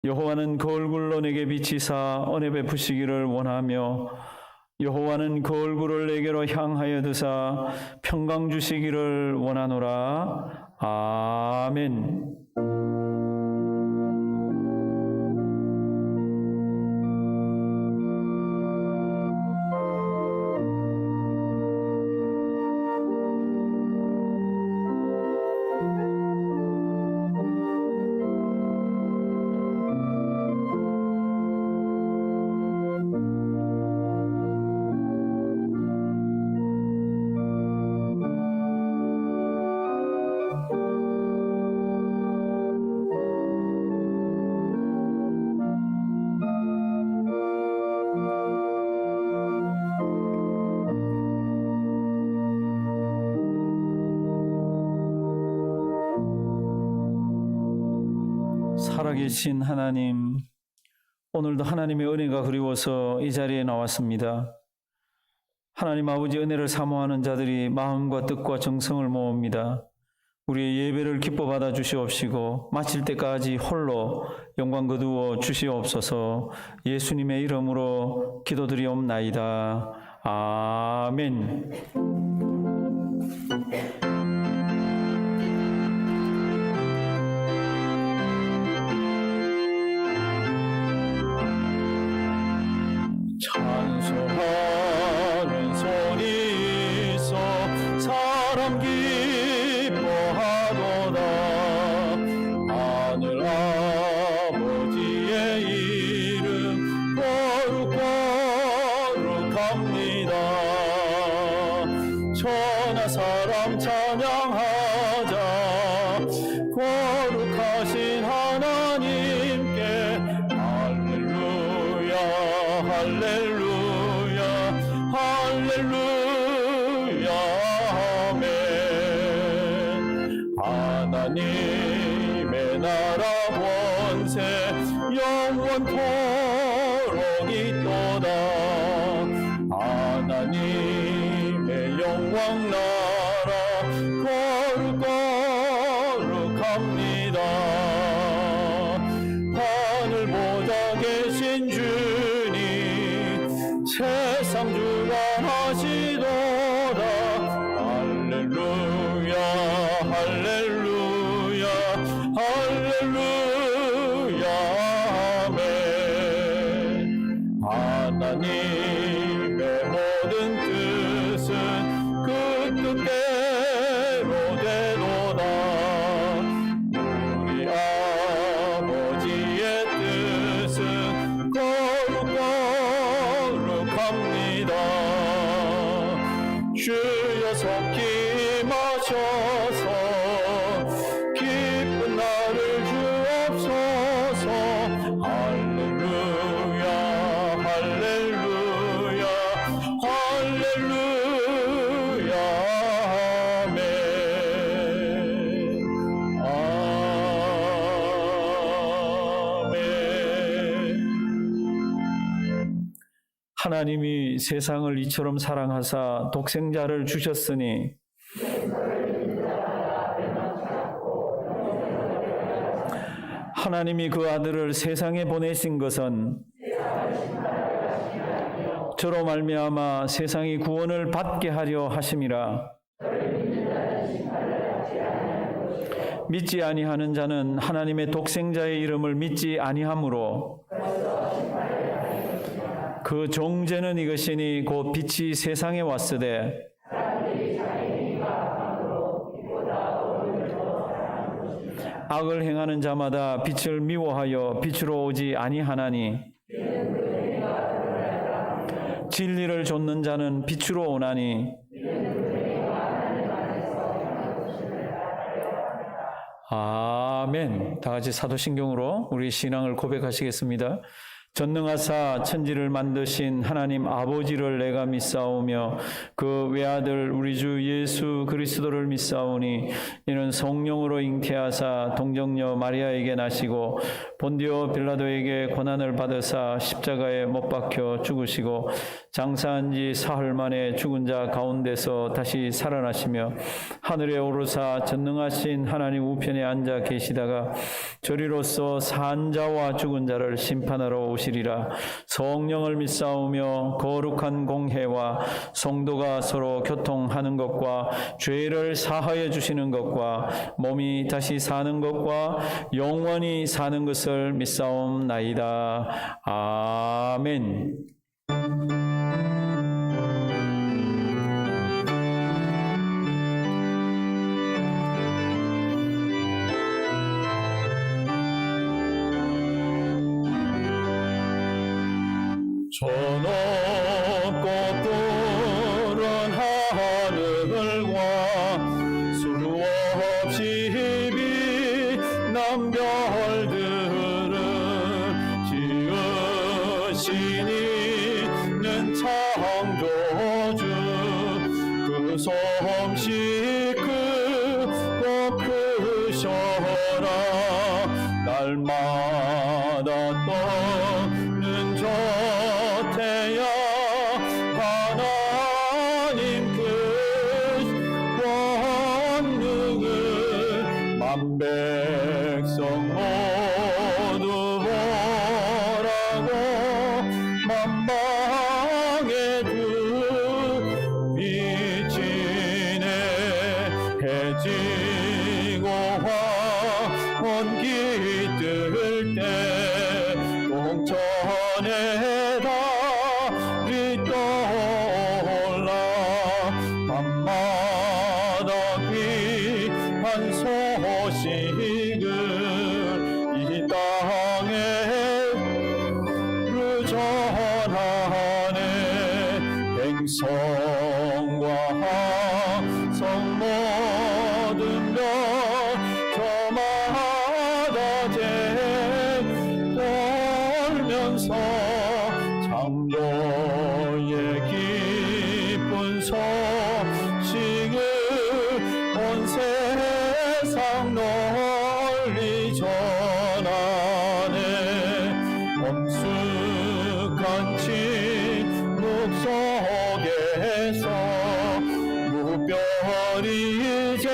여호와는 그 얼굴로 내게 비치사 은혜 베푸시기를 원하며 여호와는 그 얼굴을 내게로 향하여 드사 평강 주시기를 원하노라. 아멘. 살아계신 하나님, 오늘도 하나님의 은혜가 그리워서 이 자리에 나왔습니다. 하나님 아버지 은혜를 사모하는 자들이 마음과 뜻과 정성을 모읍니다. 우리의 예배를 기뻐 받아 주시옵시고 마칠 때까지 홀로 영광 거두어 주시옵소서. 예수님의 이름으로 기도드리옵나이다. 아멘. 찬송하는 손이 있어 사람 기뻐하도다. 하늘 아버지의 이름 거룩거룩합니다. 천하 사람 찬양하자. 거룩하신 하나님께 할렐루야 할렐루야 할렐루야 아멘. 하나님의 나라 권세 영원토록 있도다. 하나님의 영광 나라 거룩거룩합니다. 하늘 보좌 계신 주님 세상 주관하시도다. 할렐루야 할렐루야 할렐루야 아멘. 하나님의 모든 뜻은 그 뜻대로 되도다. 우리 아버지의 뜻은 거룩거룩합니다. 주여 속히 임하셔서 기쁜 날을 주옵소서. 할렐루야 할렐루야 할렐루야 아멘. 아멘. 하나님이 세상을 이처럼 사랑하사 독생자를 주셨으니 하나님이 그 아들을 세상에 보내신 것은 저로 말미암아 세상이 구원을 받게 하려 하심이라. 믿지 아니하는 자는 하나님의 독생자의 이름을 믿지 아니하므로 그 종죄는 이것이니 곧 빛이 세상에 왔으되 악을 행하는 자마다 빛을 미워하여 빛으로 오지 아니하나니 진리를 좇는 자는 빛으로 오나니. 아멘. 다 같이 사도신경으로 우리 신앙을 고백하시겠습니다. 전능하사 천지를 만드신 하나님 아버지를 내가 믿사오며 그 외아들 우리 주 예수 그리스도를 믿사오니 이는 성령으로 잉태하사 동정녀 마리아에게 나시고 본디오 빌라도에게 고난을 받으사 십자가에 못 박혀 죽으시고 장사한 지 사흘 만에 죽은 자 가운데서 다시 살아나시며 하늘에 오르사 전능하신 하나님 우편에 앉아 계시다가 저리로서 산 자와 죽은 자를 심판하러 오시리라. 성령을 믿사오며 거룩한 공회와 성도가 서로 교통하는 것과 죄를 사하여 주시는 것과 몸이 다시 사는 것과 영원히 사는 것을 믿사옵나이다. 아멘. 저 높고 푸른 하늘과 수 없이 빛난 별들을 지으신 이는 창조주 그 솜씨 크고 크셔라. 날마다 떠는 저 태야 하나님 그 권능을 만 백성 모두 보라고 만방에 두 비치네. 해지고 화원 깃들 때 동천에 달이 떠올라 밤마다 귀한 소식을 이 땅에 전하네. 행성과 하성 모든 별 저마다 돌면서 창조의 기쁜 소식을 온 세상 널리 전하네. 엄숙한 침묵 속에서 무별이 이제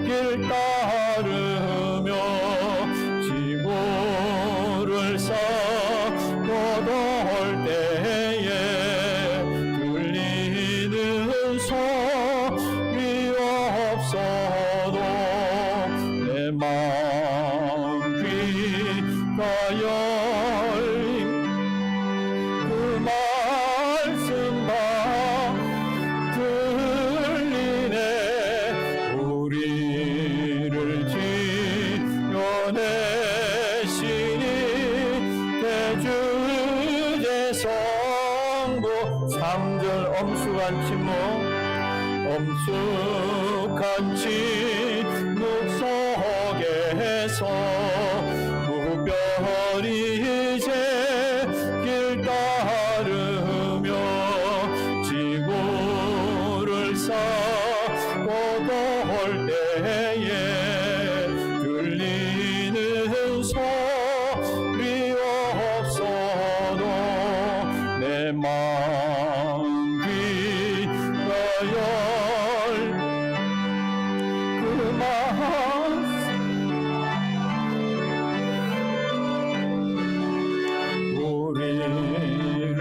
길 따르며 지구를 쌓고 돌 때에 들리는 소리 없어도 내 마음 귀가 열린 그 말씀 다 들리네. 우리를 지어내시니 대주제 성부. 3절 엄숙한 침묵 엄숙한 침묵 속에서 무별이 이제 길 따르며 지구를 쌓고 돌 때에 들리는 소리 없어도 내 마음 귀가 그 말씀 우리를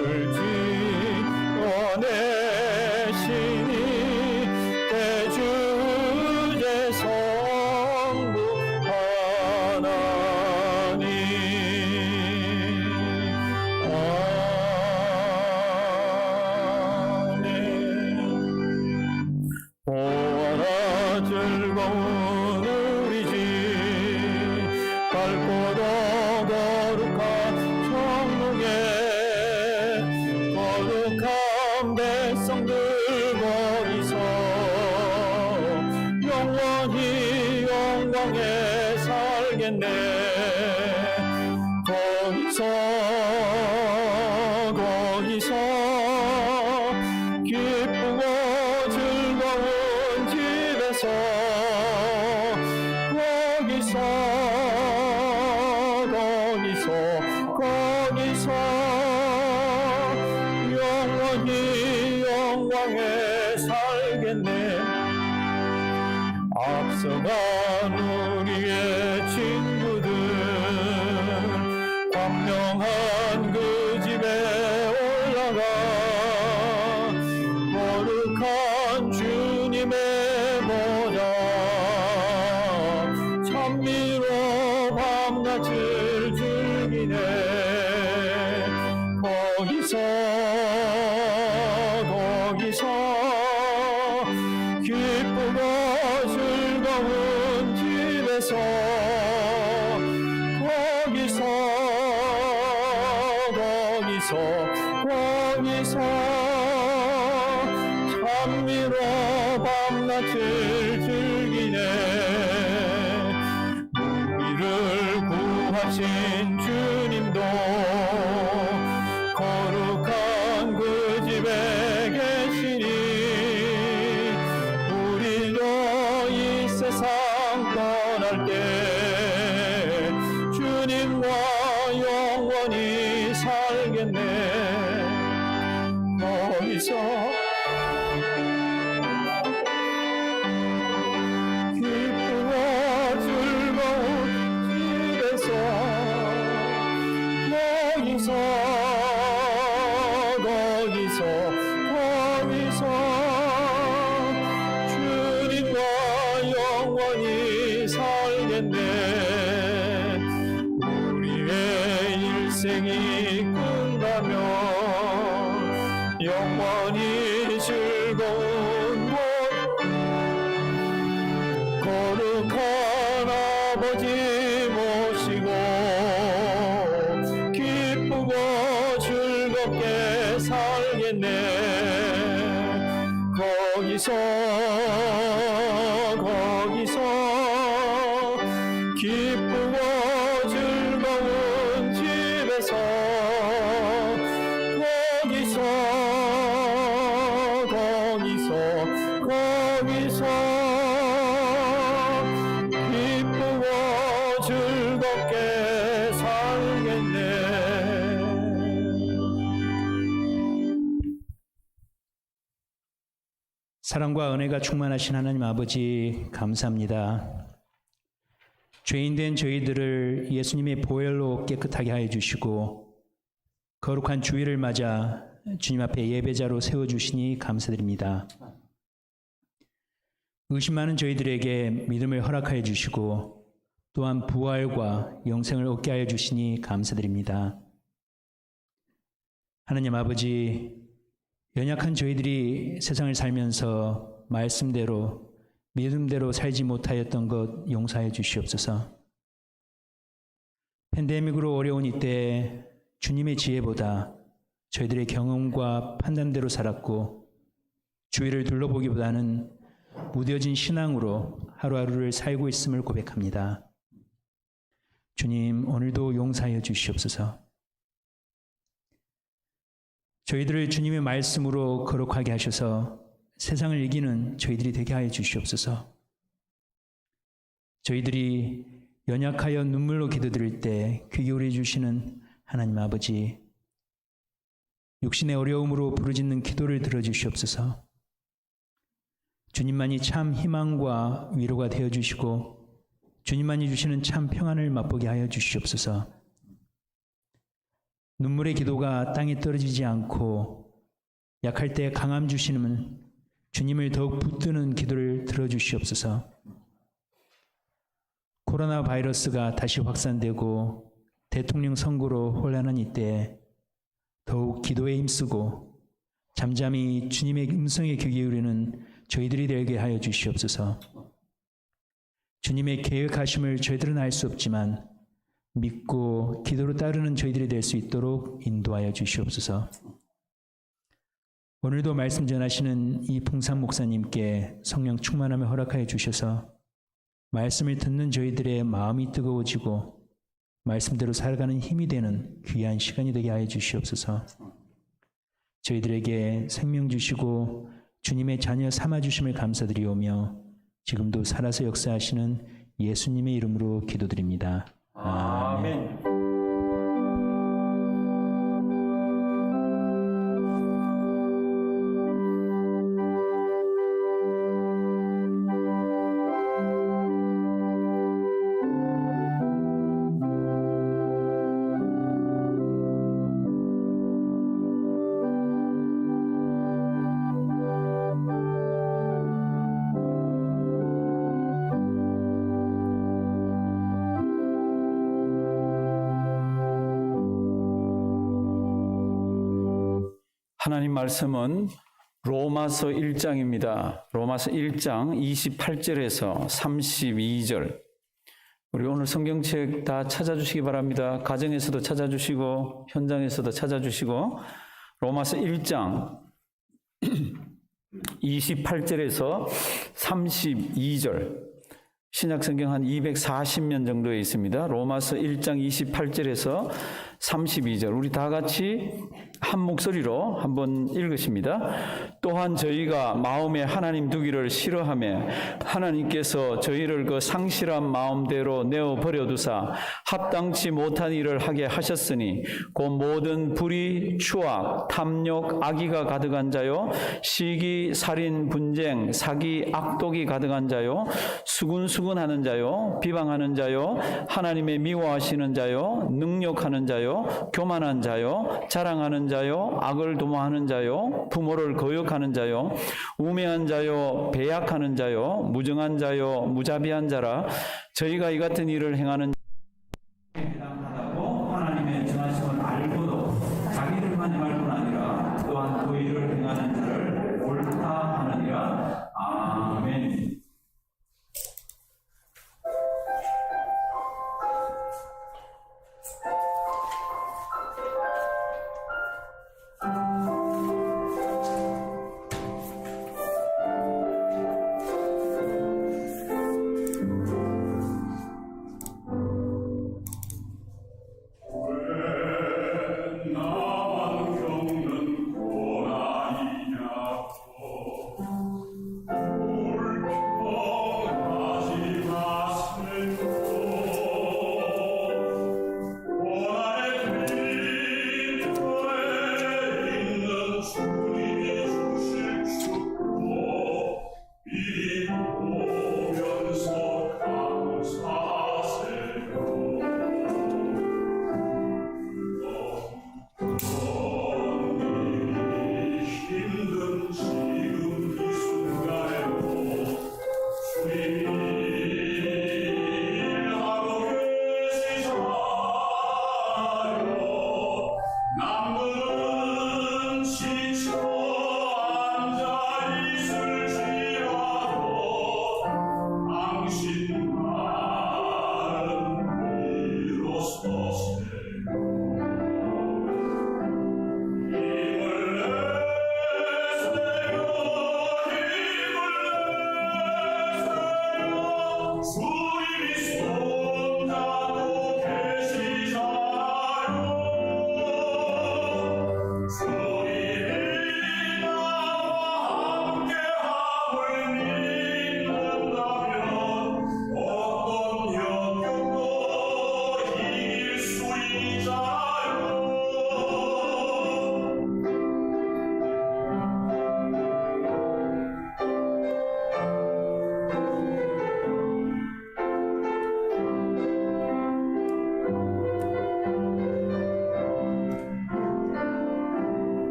지어내시니 대주제 성부 하나님. 아멘. 보아라 즐거운 우리 집 밝고도 거룩한 성령에 거룩한 백성들 거기서 영원히 영광에 살겠네. 거기서 거기서 영원히 영광에 살겠네. 앞서간 우리의 친구들 광명한 그 집에 올라가 거룩한 주님의 보좌 찬미로 밤낮을 즐기네. 거기서 기쁘고 즐거운 집에서 거기서 찬미로 밤낮을 즐기네. 우리를 구하신 주님도 거룩한 그 집에 계시니 우리도 이 세상 떠날 때 주님과 영원히 살겠네. 거기서 기쁘고 즐거운 집에서 거기서 주님과 영원히 살겠네. 우리의 일생이 끝나면 영원히 즐거운 곳 거룩한 아버지 모시고 기쁘고 즐겁게 살겠네. 거기서 기쁘고 즐거운 집에서 거기서 기쁘고 즐겁게 살겠네. 사랑과 은혜가 충만하신 하나님 아버지 감사합니다. 죄인된 저희들을 예수님의 보혈로 깨끗하게 하여 주시고 거룩한 주일을 맞아 주님 앞에 예배자로 세워주시니 감사드립니다. 의심 많은 저희들에게 믿음을 허락하여 주시고 또한 부활과 영생을 얻게 하여 주시니 감사드립니다. 하나님 아버지, 연약한 저희들이 세상을 살면서 말씀대로 믿음대로 살지 못하였던 것 용서해 주시옵소서. 팬데믹으로 어려운 이때 주님의 지혜보다 저희들의 경험과 판단대로 살았고 주위를 둘러보기보다는 무뎌진 신앙으로 하루하루를 살고 있음을 고백합니다. 주님, 오늘도 용서하여 주시옵소서. 저희들을 주님의 말씀으로 거룩하게 하셔서 세상을 이기는 저희들이 되게 하여 주시옵소서. 저희들이 연약하여 눈물로 기도드릴 때 귀 기울여 주시는 하나님 아버지, 육신의 어려움으로 부르짖는 기도를 들어주시옵소서. 주님만이 참 희망과 위로가 되어주시고 주님만이 주시는 참 평안을 맛보게 하여 주시옵소서. 눈물의 기도가 땅에 떨어지지 않고 약할 때 강함 주시는 주님을 더욱 붙드는 기도를 들어주시옵소서. 코로나 바이러스가 다시 확산되고 대통령 선거로 혼란한 이때 더욱 기도에 힘쓰고 잠잠히 주님의 음성에 귀 기울이는 저희들이 되게 하여 주시옵소서. 주님의 계획하심을 저희들은 알 수 없지만 믿고 기도로 따르는 저희들이 될 수 있도록 인도하여 주시옵소서. 오늘도 말씀 전하시는 이 풍산 목사님께 성령 충만함을 허락하여 주셔서 말씀을 듣는 저희들의 마음이 뜨거워지고 말씀대로 살아가는 힘이 되는 귀한 시간이 되게 하여 주시옵소서. 저희들에게 생명 주시고 주님의 자녀 삼아주심을 감사드리오며 지금도 살아서 역사하시는 예수님의 이름으로 기도드립니다. 아멘. 하나님 말씀은 로마서 1장입니다. 로마서 1장 28절에서 32절. 우리 오늘 성경책 다 찾아주시기 바랍니다. 가정에서도 찾아주시고 현장에서도 찾아주시고 로마서 1장 28절에서 32절. 신약성경 한 240면 정도에 있습니다. 로마서 1장 28절에서 32절. 우리 다 같이 한 목소리로 한번 읽으십니다. 또한 저희가 마음에 하나님 두기를 싫어하며 하나님께서 저희를 그 상실한 마음대로 내어 버려두사 합당치 못한 일을 하게 하셨으니 곧 모든 불의, 추악, 탐욕, 악의가 가득한 자요 시기, 살인, 분쟁, 사기, 악독이 가득한 자요 수군수군하는 자요 비방하는 자요 하나님의 미워하시는 자요 능욕하는 자요 교만한 자요 자랑하는 자요 악을 도모하는 자요 부모를 거역하는 자요 우매한 자요 배약하는 자요 무정한 자요 무자비한 자라 저희가 이 같은 일을 행하는 해당하다고 하나님의 정하심을 알고도 자기들만 행할 뿐 아니라 또한 그 일을 행하는 자를 옳다 하느니라. 아멘. 나만 겪는 고난이냐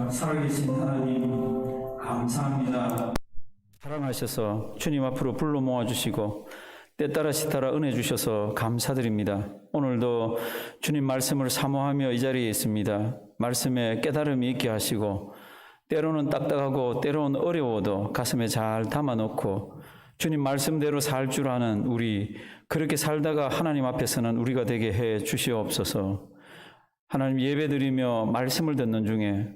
살아계신 하나님 감사합니다. 사랑하셔서 주님 앞으로 불러 모아주시고 때따라 시따라 은혜 주셔서 감사드립니다. 오늘도 주님 말씀을 사모하며 이 자리에 있습니다. 말씀에 깨달음이 있게 하시고 때로는 딱딱하고 때로는 어려워도 가슴에 잘 담아놓고 주님 말씀대로 살 줄 아는 우리, 그렇게 살다가 하나님 앞에서는 우리가 되게 해 주시옵소서. 하나님 예배드리며 말씀을 듣는 중에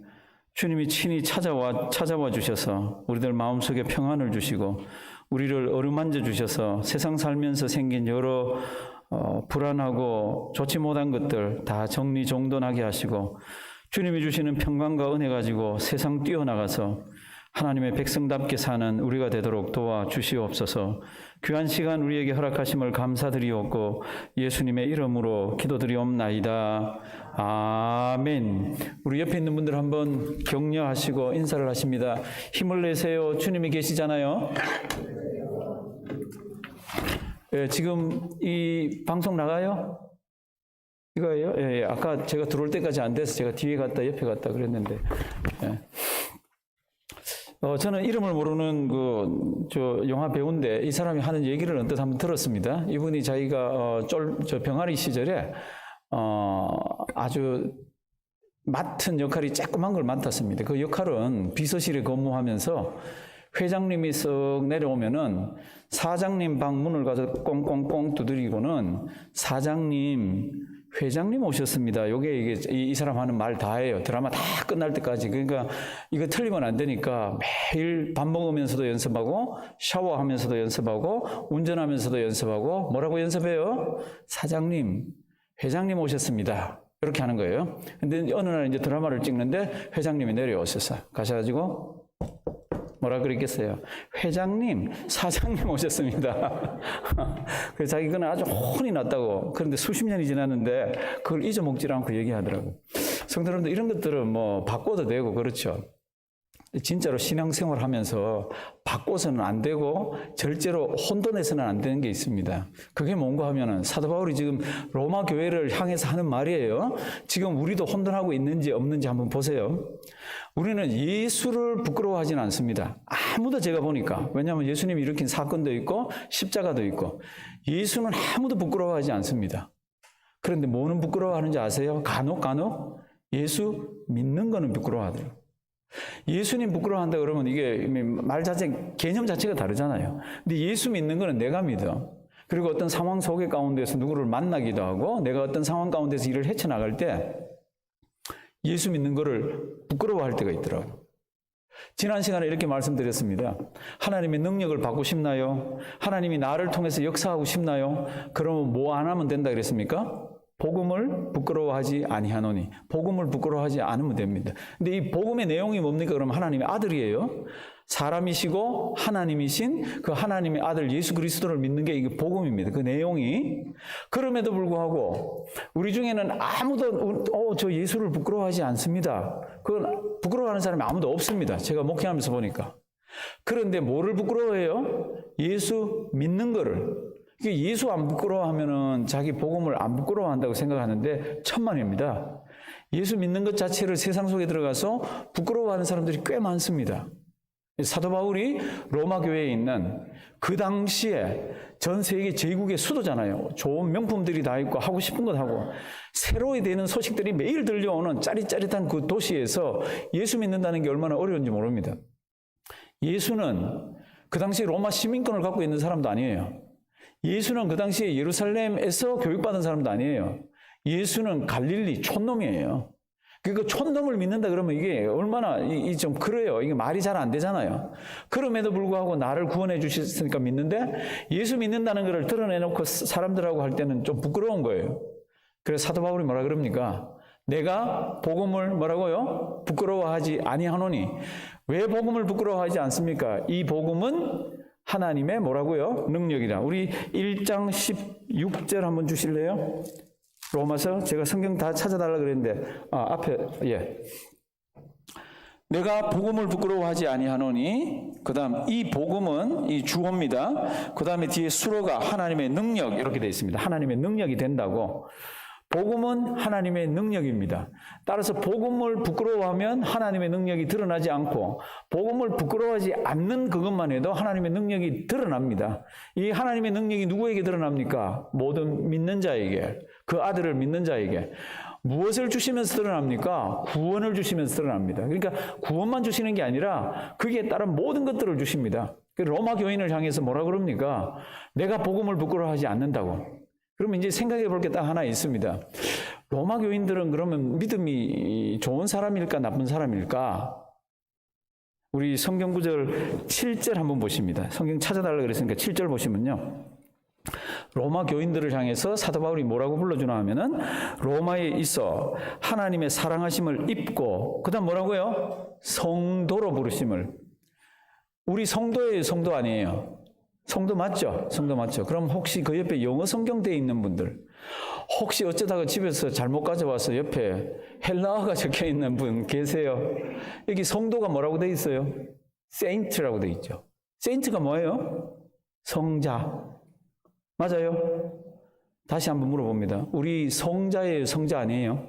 주님이 친히 찾아와 주셔서 우리들 마음속에 평안을 주시고 우리를 어루만져 주셔서 세상 살면서 생긴 여러 불안하고 좋지 못한 것들 다 정리정돈하게 하시고 주님이 주시는 평강과 은혜 가지고 세상 뛰어나가서 하나님의 백성답게 사는 우리가 되도록 도와주시옵소서. 귀한 시간 우리에게 허락하심을 감사드리옵고 예수님의 이름으로 기도드리옵나이다. 아멘. 우리 옆에 있는 분들 한번 격려하시고 인사를 하십니다. 힘을 내세요. 주님이 계시잖아요. 예, 지금 이 방송 나가요? 이거예요? 예, 아까 제가 들어올 때까지 안 돼서 제가 뒤에 갔다 옆에 갔다 그랬는데. 예. 저는 이름을 모르는 영화 배우인데 이 사람이 하는 얘기를 언뜻 한번 들었습니다. 이분이 자기가 병아리 시절에 아주 맡은 역할이 조그만 걸 맡았습니다. 그 역할은 비서실에 근무하면서 회장님이 쓱 내려오면은 사장님 방 문을 가서 꽁꽁꽁 두드리고는 사장님, 회장님 오셨습니다. 이게 이 사람 하는 말 다예요. 드라마 다 끝날 때까지. 그러니까 이거 틀리면 안 되니까 매일 밥 먹으면서도 연습하고 샤워하면서도 연습하고 운전하면서도 연습하고 뭐라고 연습해요? 사장님, 회장님 오셨습니다. 이렇게 하는 거예요. 근데 어느 날 이제 드라마를 찍는데 회장님이 내려오셨어요. 가셔가지고 뭐라 그랬겠어요? 회장님, 사장님 오셨습니다. 그래서 자기는 아주 혼이 났다고. 그런데 수십 년이 지났는데 그걸 잊어먹지 않고 얘기하더라고요. 성도 여러분들, 이런 것들은 뭐 바꿔도 되고 그렇죠. 진짜로 신앙생활 하면서 바꿔서는 안 되고 절제로 혼돈해서는 안 되는 게 있습니다. 그게 뭔가 하면은 사도 바울이 지금 로마 교회를 향해서 하는 말이에요. 지금 우리도 혼돈하고 있는지 없는지 한번 보세요. 우리는 예수를 부끄러워하지는 않습니다. 아무도 제가 보니까. 왜냐하면 예수님이 일으킨 사건도 있고 십자가도 있고 예수는 아무도 부끄러워하지 않습니다. 그런데 뭐는 부끄러워하는지 아세요? 간혹 예수 믿는 거는 부끄러워하더라고요. 예수님 부끄러워한다 그러면 이게 말 자체, 개념 자체가 다르잖아요. 근데 예수 믿는 거는 내가 믿어. 그리고 어떤 상황 속에 가운데서 누구를 만나기도 하고 내가 어떤 상황 가운데서 일을 헤쳐나갈 때 예수 믿는 거를 부끄러워할 때가 있더라고요. 지난 시간에 이렇게 말씀드렸습니다. 하나님의 능력을 받고 싶나요? 하나님이 나를 통해서 역사하고 싶나요? 그러면 뭐 안 하면 된다 그랬습니까? 복음을 부끄러워하지 아니하노니. 복음을 부끄러워하지 않으면 됩니다. 근데 이 복음의 내용이 뭡니까? 그러면 하나님의 아들이에요. 사람이시고 하나님이신 그 하나님의 아들 예수 그리스도를 믿는 게 이게 복음입니다. 그 내용이. 그럼에도 불구하고 우리 중에는 아무도 저 예수를 부끄러워하지 않습니다. 그건 부끄러워하는 사람이 아무도 없습니다. 제가 목회하면서 보니까. 그런데 뭐를 부끄러워해요? 예수 믿는 거를. 예수 안 부끄러워하면은 자기 복음을 안 부끄러워한다고 생각하는데 천만입니다. 예수 믿는 것 자체를 세상 속에 들어가서 부끄러워하는 사람들이 꽤 많습니다. 사도 바울이 로마 교회에 있는 그 당시에 전 세계 제국의 수도잖아요. 좋은 명품들이 다 있고 하고 싶은 것 하고 새로이 되는 소식들이 매일 들려오는 짜릿짜릿한 그 도시에서 예수 믿는다는 게 얼마나 어려운지 모릅니다. 예수는 그 당시 로마 시민권을 갖고 있는 사람도 아니에요. 예수는 그 당시에 예루살렘에서 교육받은 사람도 아니에요. 예수는 갈릴리 촌놈이에요. 그러니까 촌놈을 믿는다 그러면 이게 얼마나 좀 그래요. 이게 말이 잘 안 되잖아요. 그럼에도 불구하고 나를 구원해 주셨으니까 믿는데 예수 믿는다는 것을 드러내놓고 사람들하고 할 때는 좀 부끄러운 거예요. 그래서 사도 바울이 뭐라 그럽니까? 내가 복음을 뭐라고요? 부끄러워하지 아니하노니. 왜 복음을 부끄러워하지 않습니까? 이 복음은 하나님의 뭐라고요? 능력이다. 우리 1장 16절 한번 주실래요? 로마서 제가 성경 다 찾아달라 그랬는데 앞에 내가 복음을 부끄러워하지 아니하노니 그다음 이 복음은 이 주어입니다. 그다음에 뒤에 수로가 하나님의 능력 이렇게 되어 있습니다. 하나님의 능력이 된다고. 복음은 하나님의 능력입니다. 따라서 복음을 부끄러워하면 하나님의 능력이 드러나지 않고 복음을 부끄러워하지 않는 그것만 해도 하나님의 능력이 드러납니다. 이 하나님의 능력이 누구에게 드러납니까? 모든 믿는 자에게, 그 아들을 믿는 자에게. 무엇을 주시면서 드러납니까? 구원을 주시면서 드러납니다. 그러니까 구원만 주시는 게 아니라 거기에 따른 모든 것들을 주십니다. 로마 교인을 향해서 뭐라 그럽니까? 내가 복음을 부끄러워하지 않는다고. 그러면 이제 생각해 볼 게 딱 하나 있습니다. 로마 교인들은 그러면 믿음이 좋은 사람일까 나쁜 사람일까? 우리 성경 구절 7절 한번 보십니다. 성경 찾아달라고 그랬으니까 7절 보시면요. 로마 교인들을 향해서 사도 바울이 뭐라고 불러주나 하면은 로마에 있어 하나님의 사랑하심을 입고 그다음 뭐라고요? 성도로 부르심을. 우리 성도예요, 성도 아니에요? 성도 맞죠? 성도 맞죠? 그럼 혹시 그 옆에 영어 성경 돼 있는 분들, 혹시 어쩌다가 집에서 잘못 가져와서 옆에 헬라어가 적혀 있는 분 계세요? 여기 성도가 뭐라고 돼 있어요? 세인트라고 돼 있죠. 세인트가 뭐예요? 성자. 맞아요? 다시 한번 물어봅니다. 우리 성자예요, 성자 아니에요?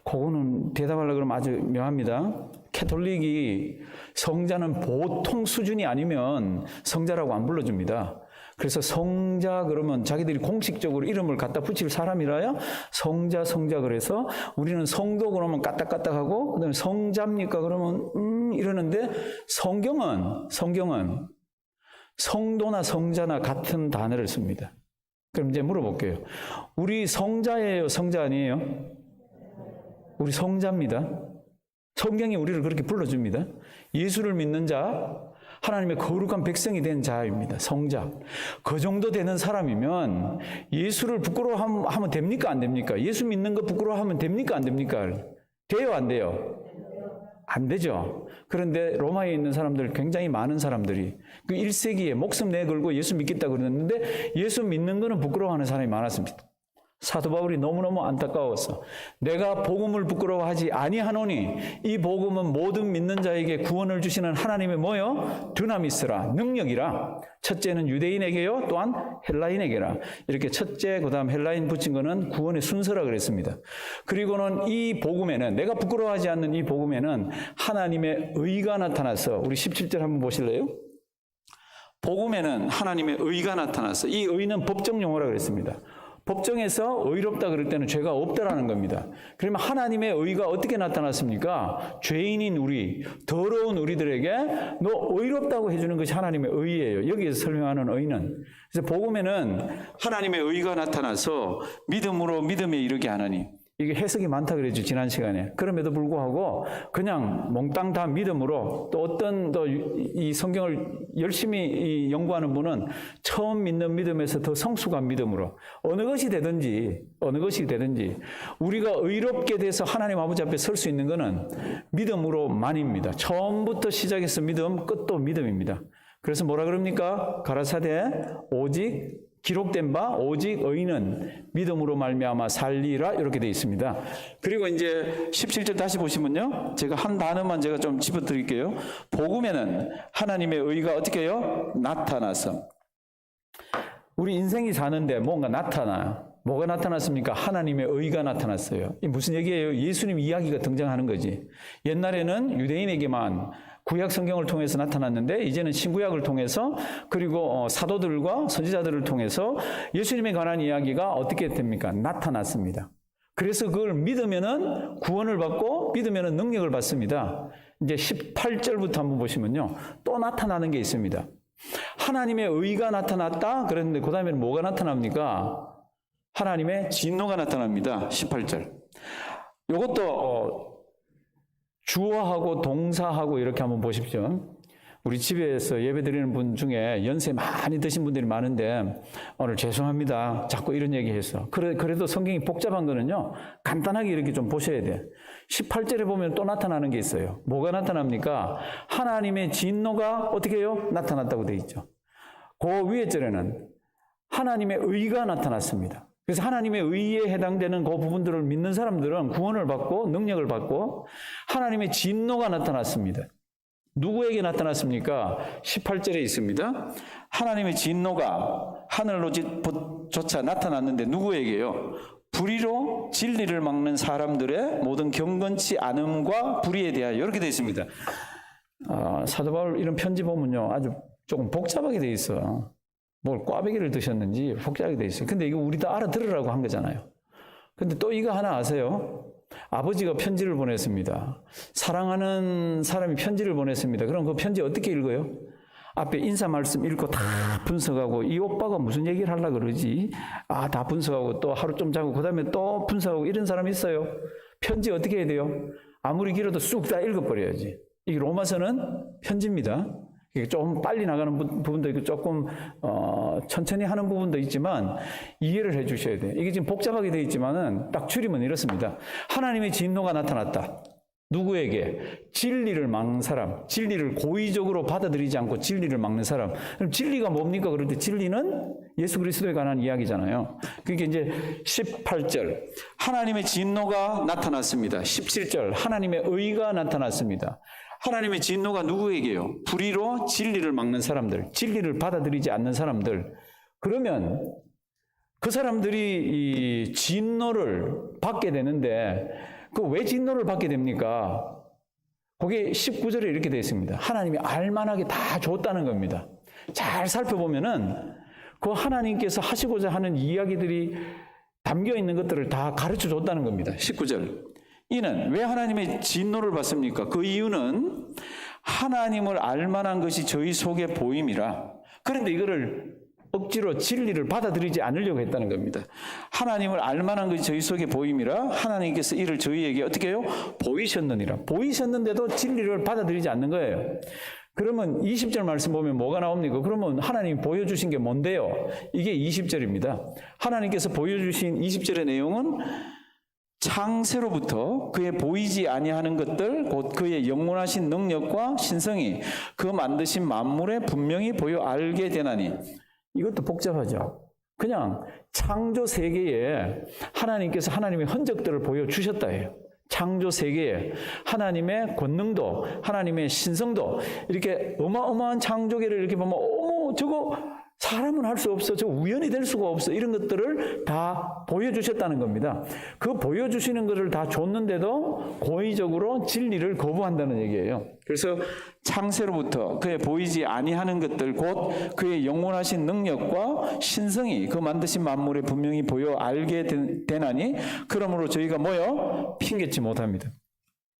그거는 대답하려고 그러면 아주 묘합니다. 캐톨릭이 성자는 보통 수준이 아니면 성자라고 안 불러줍니다. 그래서 성자 그러면 자기들이 공식적으로 이름을 갖다 붙일 사람이라야 성자 그래서 우리는 성도 그러면 까딱까딱하고 그다음에 성자입니까 그러면 이러는데 성경은 성도나 성자나 같은 단어를 씁니다. 그럼 이제 물어볼게요. 우리 성자예요, 성자 아니에요? 우리 성자입니다. 성경이 우리를 그렇게 불러줍니다. 예수를 믿는 자, 하나님의 거룩한 백성이 된 자입니다. 성자. 그 정도 되는 사람이면 예수를 부끄러워하면 됩니까? 안 됩니까? 예수 믿는 거 부끄러워하면 됩니까? 안 됩니까? 돼요? 안 돼요? 안 되죠. 그런데 로마에 있는 사람들, 굉장히 많은 사람들이 그 1세기에 목숨 내걸고 예수 믿겠다고 그랬는데 예수 믿는 거는 부끄러워하는 사람이 많았습니다. 사도 바울이 너무너무 안타까웠어. 내가 복음을 부끄러워하지 아니하노니 이 복음은 모든 믿는 자에게 구원을 주시는 하나님의 뭐요? 두나미스라, 능력이라. 첫째는 유대인에게요, 또한 헬라인에게라. 이렇게 첫째, 그 다음 헬라인 붙인 거는 구원의 순서라 그랬습니다. 그리고는 이 복음에는, 내가 부끄러워하지 않는 이 복음에는 하나님의 의가 나타나서, 우리 17절 한번 보실래요? 복음에는 하나님의 의가 나타나서, 이 의는 법정 용어라 그랬습니다. 법정에서 의롭다 그럴 때는 죄가 없다라는 겁니다. 그러면 하나님의 의가 어떻게 나타났습니까? 죄인인 우리, 더러운 우리들에게 너 의롭다고 해주는 것이 하나님의 의예요. 여기에서 설명하는 의는. 그래서 복음에는 하나님의 의가 나타나서 믿음으로 믿음에 이르게 하느니. 이게 해석이 많다 그랬죠, 지난 시간에. 그럼에도 불구하고 그냥 몽땅 다 믿음으로, 또 어떤 또 이 성경을 열심히 연구하는 분은 처음 믿는 믿음에서 더 성숙한 믿음으로 어느 것이 되든지 우리가 의롭게 돼서 하나님 아버지 앞에 설 수 있는 것은 믿음으로만입니다. 처음부터 시작해서 믿음, 끝도 믿음입니다. 그래서 뭐라 그럽니까? 가라사대 오직 기록된 바 오직 의인은 믿음으로 말미암아 살리라, 이렇게 되어 있습니다. 그리고 이제 17절 다시 보시면요, 제가 한 단어만 제가 좀 짚어드릴게요. 복음에는 하나님의 의가 어떻게 해요? 나타나서. 우리 인생이 사는데 뭔가 나타나요. 뭐가 나타났습니까? 하나님의 의가 나타났어요. 이게 무슨 얘기예요? 예수님 이야기가 등장하는 거지. 옛날에는 유대인에게만 구약 성경을 통해서 나타났는데 이제는 신구약을 통해서, 그리고 사도들과 선지자들을 통해서 예수님에 관한 이야기가 어떻게 됩니까? 나타났습니다. 그래서 그걸 믿으면은 구원을 받고 믿으면은 능력을 받습니다. 이제 18절부터 한번 보시면요, 또 나타나는 게 있습니다. 하나님의 의가 나타났다 그랬는데 그 다음에는 뭐가 나타납니까? 하나님의 진노가 나타납니다. 18절. 이것도 주어하고 동사하고 이렇게 한번 보십시오. 우리 집에서 예배드리는 분 중에 연세 많이 드신 분들이 많은데 오늘 죄송합니다, 자꾸 이런 얘기해서. 그래도 성경이 복잡한 거는요, 간단하게 이렇게 좀 보셔야 돼. 18절에 보면 또 나타나는 게 있어요. 뭐가 나타납니까? 하나님의 진노가 어떻게 해요? 나타났다고 돼 있죠. 그 위에 절에는 하나님의 의가 나타났습니다. 그래서 하나님의 의에 해당되는 그 부분들을 믿는 사람들은 구원을 받고 능력을 받고, 하나님의 진노가 나타났습니다. 누구에게 나타났습니까? 18절에 있습니다. 하나님의 진노가 하늘로조차 나타났는데 누구에게요? 불의로 진리를 막는 사람들의 모든 경건치 않음과 불의에 대하여 이렇게 되어 있습니다. 사도 바울 이런 편지 보면요, 아주 조금 복잡하게 되어 있어. 뭘 꽈배기를 드셨는지 복잡하게 되어 있어요. 근데 이거 우리 다 알아들으라고 한 거잖아요. 근데 또 이거 하나 아세요? 아버지가 편지를 보냈습니다. 사랑하는 사람이 편지를 보냈습니다. 그럼 그 편지 어떻게 읽어요? 앞에 인사 말씀 읽고 다 분석하고, 이 오빠가 무슨 얘기를 하려고 그러지? 다 분석하고 또 하루 좀 자고 그 다음에 또 분석하고, 이런 사람이 있어요. 편지 어떻게 해야 돼요? 아무리 길어도 쑥 다 읽어버려야지. 이 로마서는 편지입니다. 이게 좀 빨리 나가는 부분도 있고 조금 천천히 하는 부분도 있지만 이해를 해 주셔야 돼요. 이게 지금 복잡하게 되어 있지만은 딱 줄이면 이렇습니다. 하나님의 진노가 나타났다. 누구에게? 진리를 막는 사람, 진리를 고의적으로 받아들이지 않고 진리를 막는 사람. 그럼 진리가 뭡니까? 그럴 때 진리는 예수 그리스도에 관한 이야기잖아요. 그게 이제 18절 하나님의 진노가 나타났습니다. 17절 하나님의 의가 나타났습니다. 하나님의 진노가 누구에게요? 불의로 진리를 막는 사람들, 진리를 받아들이지 않는 사람들. 그러면 그 사람들이 이 진노를 받게 되는데, 그 왜 진노를 받게 됩니까? 거기에 19절에 이렇게 되어 있습니다. 하나님이 알만하게 다 줬다는 겁니다. 잘 살펴보면은 그 하나님께서 하시고자 하는 이야기들이 담겨 있는 것들을 다 가르쳐 줬다는 겁니다. 19절. 이는 왜 하나님의 진노를 받습니까? 그 이유는 하나님을 알만한 것이 저희 속에 보임이라. 그런데 이거를 억지로 진리를 받아들이지 않으려고 했다는 겁니다. 하나님을 알만한 것이 저희 속에 보임이라 하나님께서 이를 저희에게 어떻게 해요? 보이셨느니라. 보이셨는데도 진리를 받아들이지 않는 거예요. 그러면 20절 말씀 보면 뭐가 나옵니까? 그러면 하나님이 보여주신 게 뭔데요? 이게 20절입니다. 하나님께서 보여주신 20절의 내용은 창세로부터 그의 보이지 아니하는 것들, 곧 그의 영원하신 능력과 신성이 그 만드신 만물에 분명히 보여 알게 되나니. 이것도 복잡하죠. 그냥 창조 세계에 하나님께서 하나님의 흔적들을 보여주셨다 해요. 창조 세계에 하나님의 권능도, 하나님의 신성도, 이렇게 어마어마한 창조계를 이렇게 보면 어머 저거 사람은 할 수 없어. 저 우연히 될 수가 없어. 이런 것들을 다 보여주셨다는 겁니다. 그 보여주시는 것을 다 줬는데도 고의적으로 진리를 거부한다는 얘기예요. 그래서 창세로부터 그의 보이지 아니하는 것들, 곧 그의 영원하신 능력과 신성이 그 만드신 만물에 분명히 보여 알게 되나니 그러므로 저희가 뭐요? 핑계치 못합니다.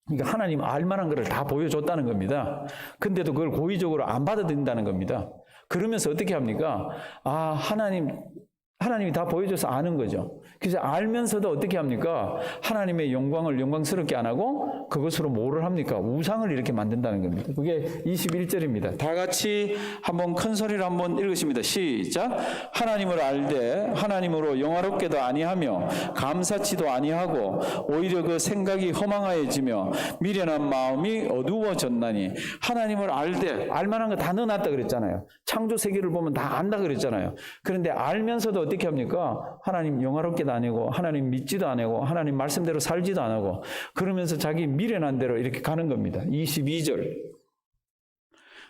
그러니까 하나님 알만한 것을 다 보여줬다는 겁니다. 근데도 그걸 고의적으로 안 받아들인다는 겁니다. 그러면서 어떻게 합니까? 하나님이 다 보여줘서 아는 거죠. 그래서 알면서도 어떻게 합니까? 하나님의 영광을 영광스럽게 안 하고 그것으로 뭐를 합니까? 우상을 이렇게 만든다는 겁니다. 그게 21절입니다. 다 같이 한번 큰 소리로 한번 읽으십니다. 시작. 하나님을 알되 하나님으로 영화롭게도 아니하며 감사치도 아니하고 오히려 그 생각이 허망하여지며 미련한 마음이 어두워졌나니. 하나님을 알되, 알만한 거 다 넣어놨다 그랬잖아요. 창조 세계를 보면 다 안다 그랬잖아요. 그런데 알면서도 어떻게 합니까? 하나님 영화롭게도 아니고 하나님 믿지도 안 하고 하나님 말씀대로 살지도 안 하고 그러면서 자기 미련한 대로 이렇게 가는 겁니다. 22절.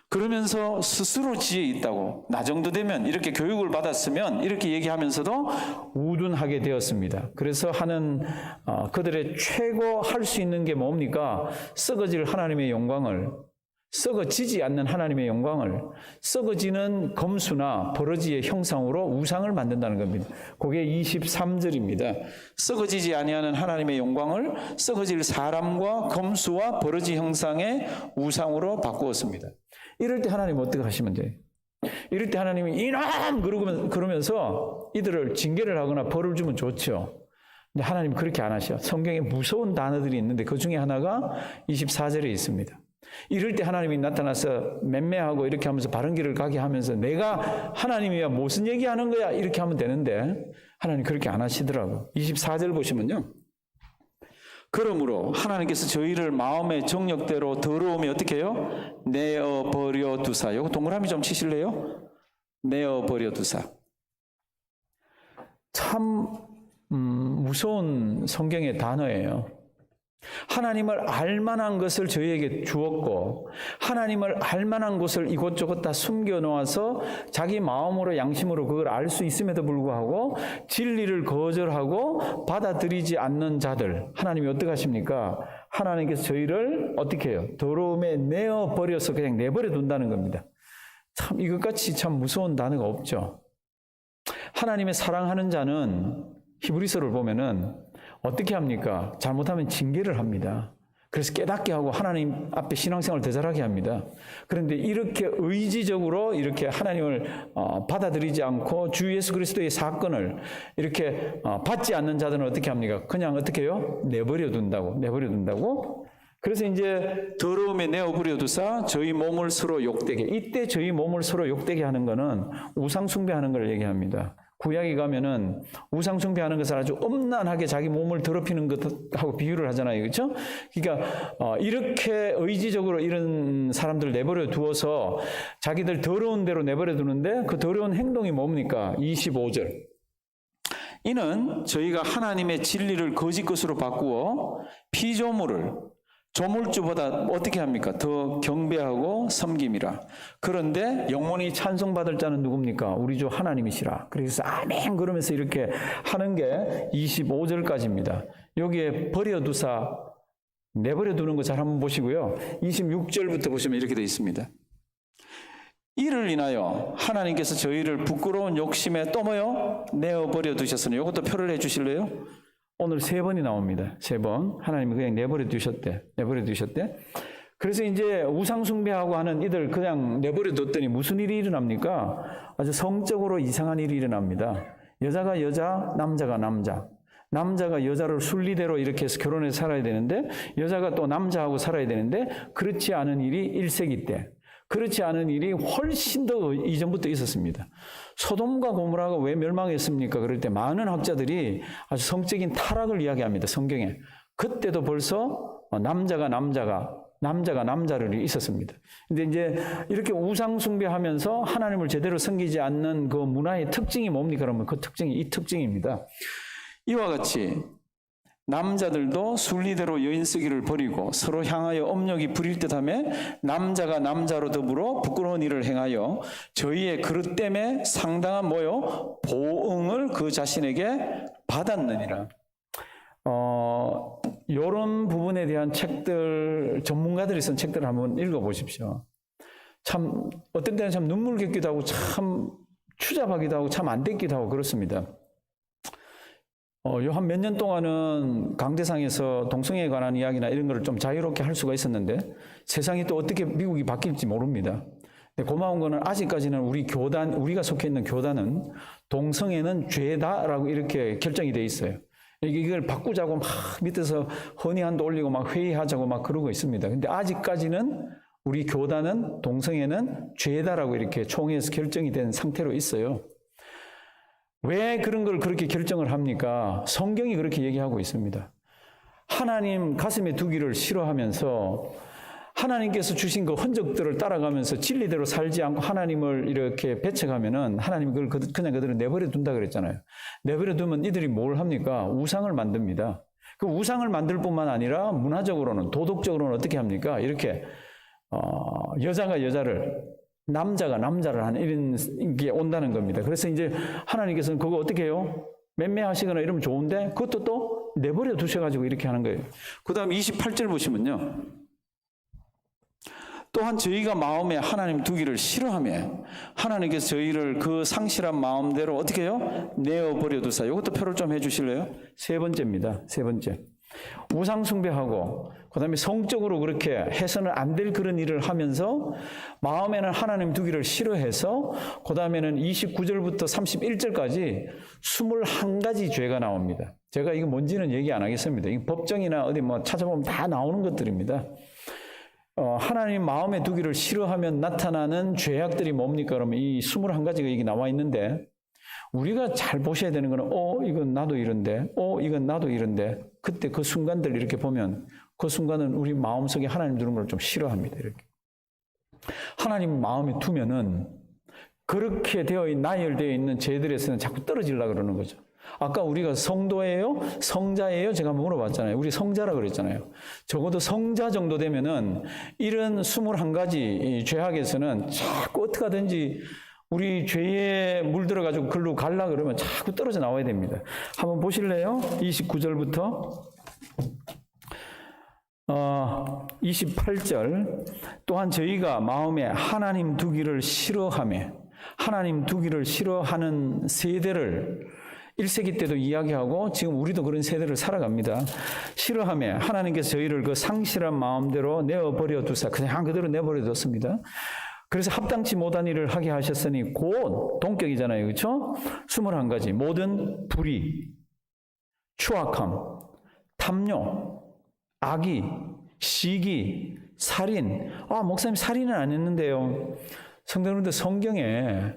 그러면서 스스로 지혜 있다고, 나 정도 되면, 이렇게 교육을 받았으면 이렇게 얘기하면서도 우둔하게 되었습니다. 그래서 그들의 최고 할 수 있는 게 뭡니까? 썩어질 하나님의 영광을, 썩어지지 않는 하나님의 영광을, 썩어지는 검수나 버러지의 형상으로 우상을 만든다는 겁니다. 그게 23절입니다. 썩어지지 아니하는 하나님의 영광을 썩어질 사람과 검수와 버러지 형상의 우상으로 바꾸었습니다. 이럴 때 하나님 어떻게 하시면 돼요? 이럴 때 하나님이 이놈! 그러면서 이들을 징계를 하거나 벌을 주면 좋죠. 근데 하나님 그렇게 안 하셔. 성경에 무서운 단어들이 있는데 그 중에 하나가 24절에 있습니다. 이럴 때 하나님이 나타나서 맴매하고 이렇게 하면서 바른 길을 가게 하면서 내가 하나님이야 무슨 얘기하는 거야 이렇게 하면 되는데 하나님 그렇게 안 하시더라고. 24절 보시면요. 그러므로 하나님께서 저희를 마음의 정욕대로 더러움이 어떻게 해요? 내어버려 두사. 이거 동그라미 좀 치실래요? 내어버려 두사. 참 무서운 성경의 단어예요. 하나님을 알만한 것을 저희에게 주었고 하나님을 알만한 것을 이곳저곳 다 숨겨놓아서 자기 마음으로 양심으로 그걸 알 수 있음에도 불구하고 진리를 거절하고 받아들이지 않는 자들, 하나님이 어떻게 하십니까? 하나님께서 저희를 어떻게 해요? 더러움에 내어버려서 그냥 내버려 둔다는 겁니다. 참 이것같이 참 무서운 단어가 없죠. 하나님의 사랑하는 자는 히브리서를 보면은 어떻게 합니까? 잘못하면 징계를 합니다. 그래서 깨닫게 하고 하나님 앞에 신앙생활을 더 잘하게 합니다. 그런데 이렇게 의지적으로 이렇게 하나님을 받아들이지 않고 주 예수 그리스도의 사건을 이렇게 받지 않는 자들은 어떻게 합니까? 그냥 어떻게 해요? 내버려 둔다고. 그래서 이제 더러움에 내어버려 두사 저희 몸을 서로 욕되게. 이때 저희 몸을 서로 욕되게 하는 거는 우상 숭배하는 걸 얘기합니다. 구약에 가면은 우상 숭배하는 것을 아주 엄난하게 자기 몸을 더럽히는 것하고 비유를 하잖아요. 그렇죠? 그러니까 이렇게 의지적으로 이런 사람들을 내버려 두어서 자기들 더러운 대로 내버려 두는데 그 더러운 행동이 뭡니까? 25절. 이는 저희가 하나님의 진리를 거짓 것으로 바꾸어 피조물을 조물주보다 어떻게 합니까? 더 경배하고 섬김이라. 그런데 영원히 찬송받을 자는 누굽니까? 우리 주 하나님이시라. 그래서 아멘 그러면서 이렇게 하는 게 25절까지입니다. 여기에 버려두사 내버려 두는 거 잘 한번 보시고요. 26절부터 보시면 이렇게 되어 있습니다. 이를 인하여 하나님께서 저희를 부끄러운 욕심에 또 뭐요? 내어버려 두셨으니 이것도 표를 해 주실래요? 오늘 3번이 나옵니다. 3번. 하나님이 그냥 내버려 두셨대. 그래서 이제 우상숭배하고 하는 이들 그냥 내버려 뒀더니 무슨 일이 일어납니까? 아주 성적으로 이상한 일이 일어납니다. 여자가 여자, 남자가 남자. 남자가 여자를 순리대로 이렇게 해서 결혼해서 살아야 되는데 여자가 또 남자하고 살아야 되는데 그렇지 않은 일이 1세기 때. 그렇지 않은 일이 훨씬 더 이전부터 있었습니다. 소돔과 고모라가 왜 멸망했습니까? 그럴 때 많은 학자들이 아주 성적인 타락을 이야기합니다. 성경에. 그때도 벌써 남자가 남자를 있었습니다. 근데 이제 이렇게 우상 숭배하면서 하나님을 제대로 섬기지 않는 그 문화의 특징이 뭡니까? 그러면 그 특징이 이 특징입니다. 이와 같이 남자들도 순리대로 여인 쓰기를 버리고 서로 향하여 업력이 부릴 듯하며 남자가 남자로 더불어 부끄러운 일을 행하여 저희의 그릇 때문에 상당한 뭐요? 보응을 그 자신에게 받았느니라. 이런 부분에 대한 책들, 전문가들이 쓴 책들을 한번 읽어보십시오. 참 어떤 때는 참 눈물겹기도 하고 참 추잡하기도 하고 참 안 됐기도 하고 그렇습니다. 한 몇 년 동안은 강대상에서 동성애에 관한 이야기나 이런 거를 좀 자유롭게 할 수가 있었는데 세상이 또 어떻게 미국이 바뀔지 모릅니다. 근데 고마운 거는 아직까지는 우리가 속해 있는 교단은 동성애는 죄다라고 이렇게 결정이 돼 있어요. 이걸 바꾸자고 막 밑에서 헌의안도 올리고 막 회의하자고 막 그러고 있습니다. 근데 아직까지는 우리 교단은 동성애는 죄다라고 이렇게 총회에서 결정이 된 상태로 있어요. 왜 그런 걸 그렇게 결정을 합니까? 성경이 그렇게 얘기하고 있습니다. 하나님 가슴에 두기를 싫어하면서 하나님께서 주신 그 흔적들을 따라가면서 진리대로 살지 않고 하나님을 이렇게 배척하면은 하나님이 그걸 그냥 그대로 내버려 둔다 그랬잖아요. 내버려 두면 이들이 뭘 합니까? 우상을 만듭니다. 그 우상을 만들 뿐만 아니라 문화적으로는 도덕적으로는 어떻게 합니까? 이렇게 여자가 여자를 남자가 남자를 하는 이런 게 온다는 겁니다. 그래서 이제 하나님께서는 그거 어떻게 해요? 맴매하시거나 이러면 좋은데 그것도 또 내버려 두셔가지고 이렇게 하는 거예요. 그 다음 28절 보시면요. 또한 저희가 마음에 하나님 두기를 싫어하며 하나님께서 저희를 그 상실한 마음대로 어떻게 해요? 내어버려 두사. 이것도 표를 좀 해주실래요? 3번째입니다. 3번째. 우상 숭배하고 그 다음에 성적으로 그렇게 해서는 안 될 그런 일을 하면서 마음에는 하나님 두기를 싫어해서 그 다음에는 29절부터 31절까지 21가지 죄가 나옵니다. 제가 이거 뭔지는 얘기 안 하겠습니다. 이 법정이나 어디 뭐 찾아보면 다 나오는 것들입니다. 하나님 마음에 두기를 싫어하면 나타나는 죄악들이 뭡니까? 그러면 이 21가지가 여기 나와 있는데 우리가 잘 보셔야 되는 거는 이건 나도 이런데 이건 나도 이런데 그때 그 순간들 이렇게 보면 그 순간은 우리 마음속에 하나님 두는 걸 좀 싫어합니다. 이렇게 하나님 마음에 두면은 그렇게 나열되어 있는 죄들에서는 자꾸 떨어지려고 그러는 거죠. 아까 우리가 성도예요? 성자예요? 제가 한번 물어봤잖아요. 우리 성자라 그랬잖아요. 적어도 성자 정도 되면은 이런 21가지 죄악에서는 자꾸 어떻게 하든지 우리 죄에 물들어가지고 글로 갈라 그러면 자꾸 떨어져 나와야 됩니다. 한번 보실래요? 29절부터 28절. 또한 저희가 마음에 하나님 두기를 싫어하며, 하나님 두기를 싫어하는 세대를 1세기 때도 이야기하고 지금 우리도 그런 세대를 살아갑니다. 싫어하며 하나님께서 저희를 그 상실한 마음대로 내어버려 두사, 그냥 그대로 내버려 뒀습니다. 그래서 합당치 못한 일을 하게 하셨으니 곧 동격이잖아요. 그렇죠? 21가지. 모든 불의, 추악함, 탐욕, 악의, 시기, 살인. 목사님 살인은 안 했는데요. 성도 여러분들, 성경에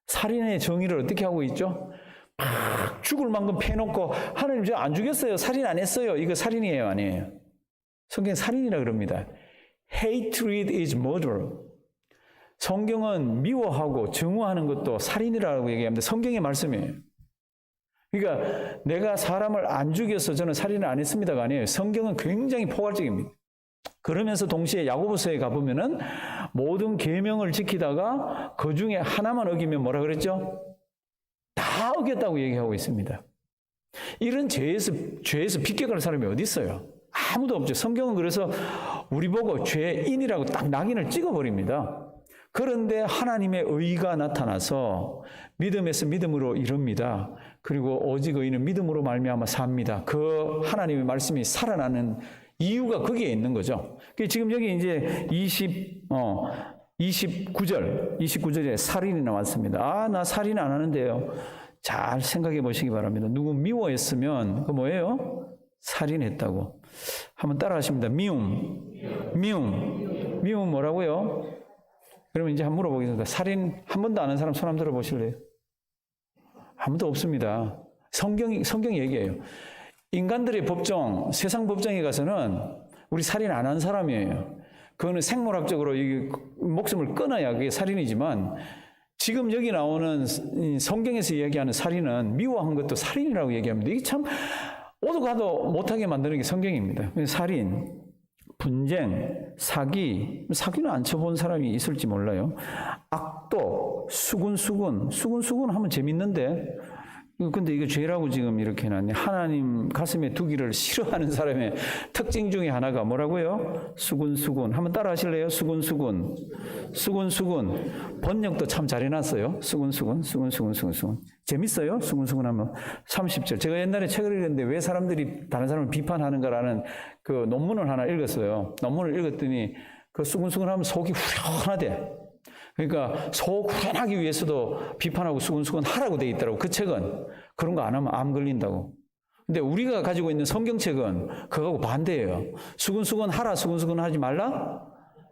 살인의 정의를 어떻게 하고 있죠? 막 죽을 만큼 패놓고 하나님 저 안 죽였어요. 살인 안 했어요. 이거 살인이에요, 아니에요? 성경은 살인이라 그럽니다. Hatred is murder. 성경은 미워하고 증오하는 것도 살인이라고 얘기합니다. 성경의 말씀이에요. 그러니까 내가 사람을 안 죽여서 저는 살인을 안 했습니다가 아니에요. 성경은 굉장히 포괄적입니다. 그러면서 동시에 야고보서에 가보면은 모든 계명을 지키다가 그 중에 하나만 어기면 뭐라 그랬죠? 다 어겼다고 얘기하고 있습니다. 이런 죄에서 비껴갈 사람이 어디 있어요? 아무도 없죠. 성경은 그래서 우리 보고 죄인이라고 딱 낙인을 찍어버립니다. 그런데 하나님의 의가 나타나서 믿음에서 믿음으로 이룹니다. 그리고 오직 의인은 믿음으로 말미암아 삽니다. 그 하나님의 말씀이 살아나는 이유가 거기에 있는 거죠. 지금 여기 이제 29절에 살인이 나왔습니다. 나 살인 안 하는데요. 잘 생각해 보시기 바랍니다. 누구 미워했으면 그 뭐예요? 살인했다고. 한번 따라 하십니다. 미움 뭐라고요? 그러면 이제 한번 물어보겠습니다. 살인 한 번도 안 한 사람 손 한번 들어 보실래요? 아무도 없습니다. 성경이 얘기해요. 인간들의 법정, 세상 법정에 가서는 우리 살인 안 한 사람이에요. 그거는 생물학적으로 목숨을 끊어야 그게 살인이지만, 지금 여기 나오는 성경에서 이야기하는 살인은 미워한 것도 살인이라고 얘기합니다. 이게 참 오도 가도 못하게 만드는 게 성경입니다. 살인, 분쟁, 사기는 안 쳐본 사람이 있을지 몰라요. 악독, 수군 하면 재밌는데, 근데 이거 죄라고 지금 이렇게 해놨네. 하나님 가슴에 두기를 싫어하는 사람의 특징 중에 하나가 뭐라고요? 수군. 한번 따라 하실래요? 수군. 번역도 참 잘 해놨어요. 수군. 재밌어요? 수군 하면 30절. 제가 옛날에 책을 읽었는데 왜 사람들이 다른 사람을 비판하는가라는 그 논문을 하나 읽었어요. 논문을 읽었더니 그 수군 하면 속이 후련하대. 그러니까 속 후련하기 위해서도 비판하고 수군 하라고 돼 있더라고. 그 책은 그런 거 안 하면 암 걸린다고. 근데 우리가 가지고 있는 성경책은 그거하고 반대예요. 수군 하라, 수군 하지 말라?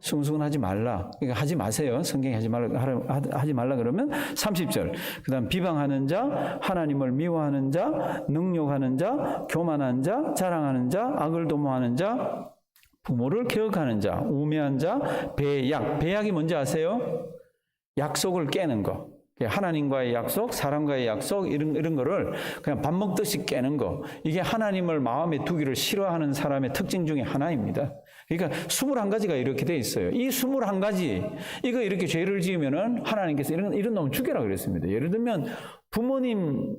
수군 하지 말라. 그러니까 하지 마세요. 성경이 하지 말라 그러면 30절. 그 다음 비방하는 자, 하나님을 미워하는 자, 능욕하는 자, 교만한 자, 자랑하는 자, 악을 도모하는 자, 부모를 개혁하는 자, 우매한 자, 배약이 뭔지 아세요? 약속을 깨는 거. 하나님과의 약속, 사람과의 약속, 이런 거를 그냥 밥 먹듯이 깨는 거. 이게 하나님을 마음에 두기를 싫어하는 사람의 특징 중에 하나입니다. 그러니까 21가지가 이렇게 돼 있어요. 이 21가지, 이거 이렇게 죄를 지으면은 하나님께서 이런 놈 죽여라 그랬습니다. 예를 들면 부모님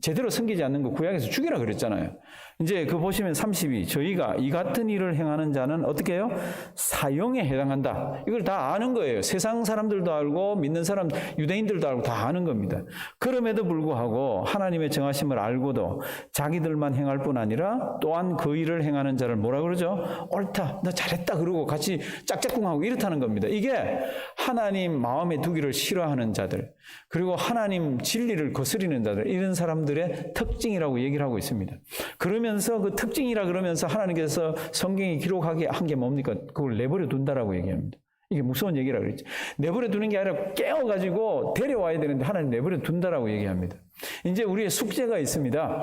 제대로 섬기지 않는 거 구약에서 죽여라 그랬잖아요. 이제 그 보시면 32, 저희가 이 같은 일을 행하는 자는 어떻게 해요? 사형에 해당한다. 이걸 다 아는 거예요. 세상 사람들도 알고 믿는 사람, 유대인들도 알고 다 아는 겁니다. 그럼에도 불구하고 하나님의 정하심을 알고도 자기들만 행할 뿐 아니라 또한 그 일을 행하는 자를 뭐라 그러죠? 옳다, 너 잘했다 그러고 같이 짝짝꿍하고 이렇다는 겁니다. 이게 하나님 마음에 두기를 싫어하는 자들, 그리고 하나님 진리를 거스리는 자들, 이런 사람들의 특징이라고 얘기를 하고 있습니다. 그러면서 그 특징이라 그러면서 하나님께서 성경에 기록하게 한 게 뭡니까? 그걸 내버려 둔다라고 얘기합니다. 이게 무서운 얘기라 그랬죠. 내버려 두는 게 아니라 깨워가지고 데려와야 되는데 하나님 내버려 둔다라고 얘기합니다. 이제 우리의 숙제가 있습니다.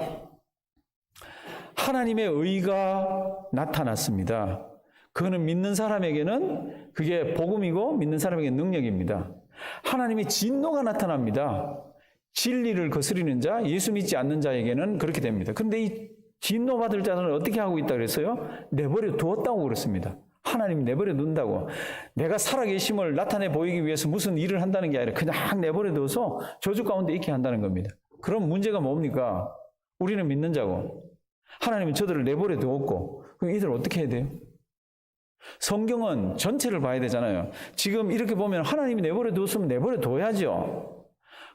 하나님의 의가 나타났습니다. 그거는 믿는 사람에게는 그게 복음이고 믿는 사람에게는 능력입니다. 하나님의 진노가 나타납니다. 진리를 거스리는 자, 예수 믿지 않는 자에게는 그렇게 됩니다. 그런데 이 진노받을 자들은 어떻게 하고 있다 그랬어요? 내버려 두었다고 그랬습니다. 하나님이 내버려 둔다고. 내가 살아계심을 나타내 보이기 위해서 무슨 일을 한다는 게 아니라 그냥 내버려 둬서 저주 가운데 있게 한다는 겁니다. 그럼 문제가 뭡니까? 우리는 믿는 자고 하나님은 저들을 내버려 두었고, 그럼 이들 어떻게 해야 돼요? 성경은 전체를 봐야 되잖아요. 지금 이렇게 보면 하나님이 내버려 두었으면 내버려 둬야죠.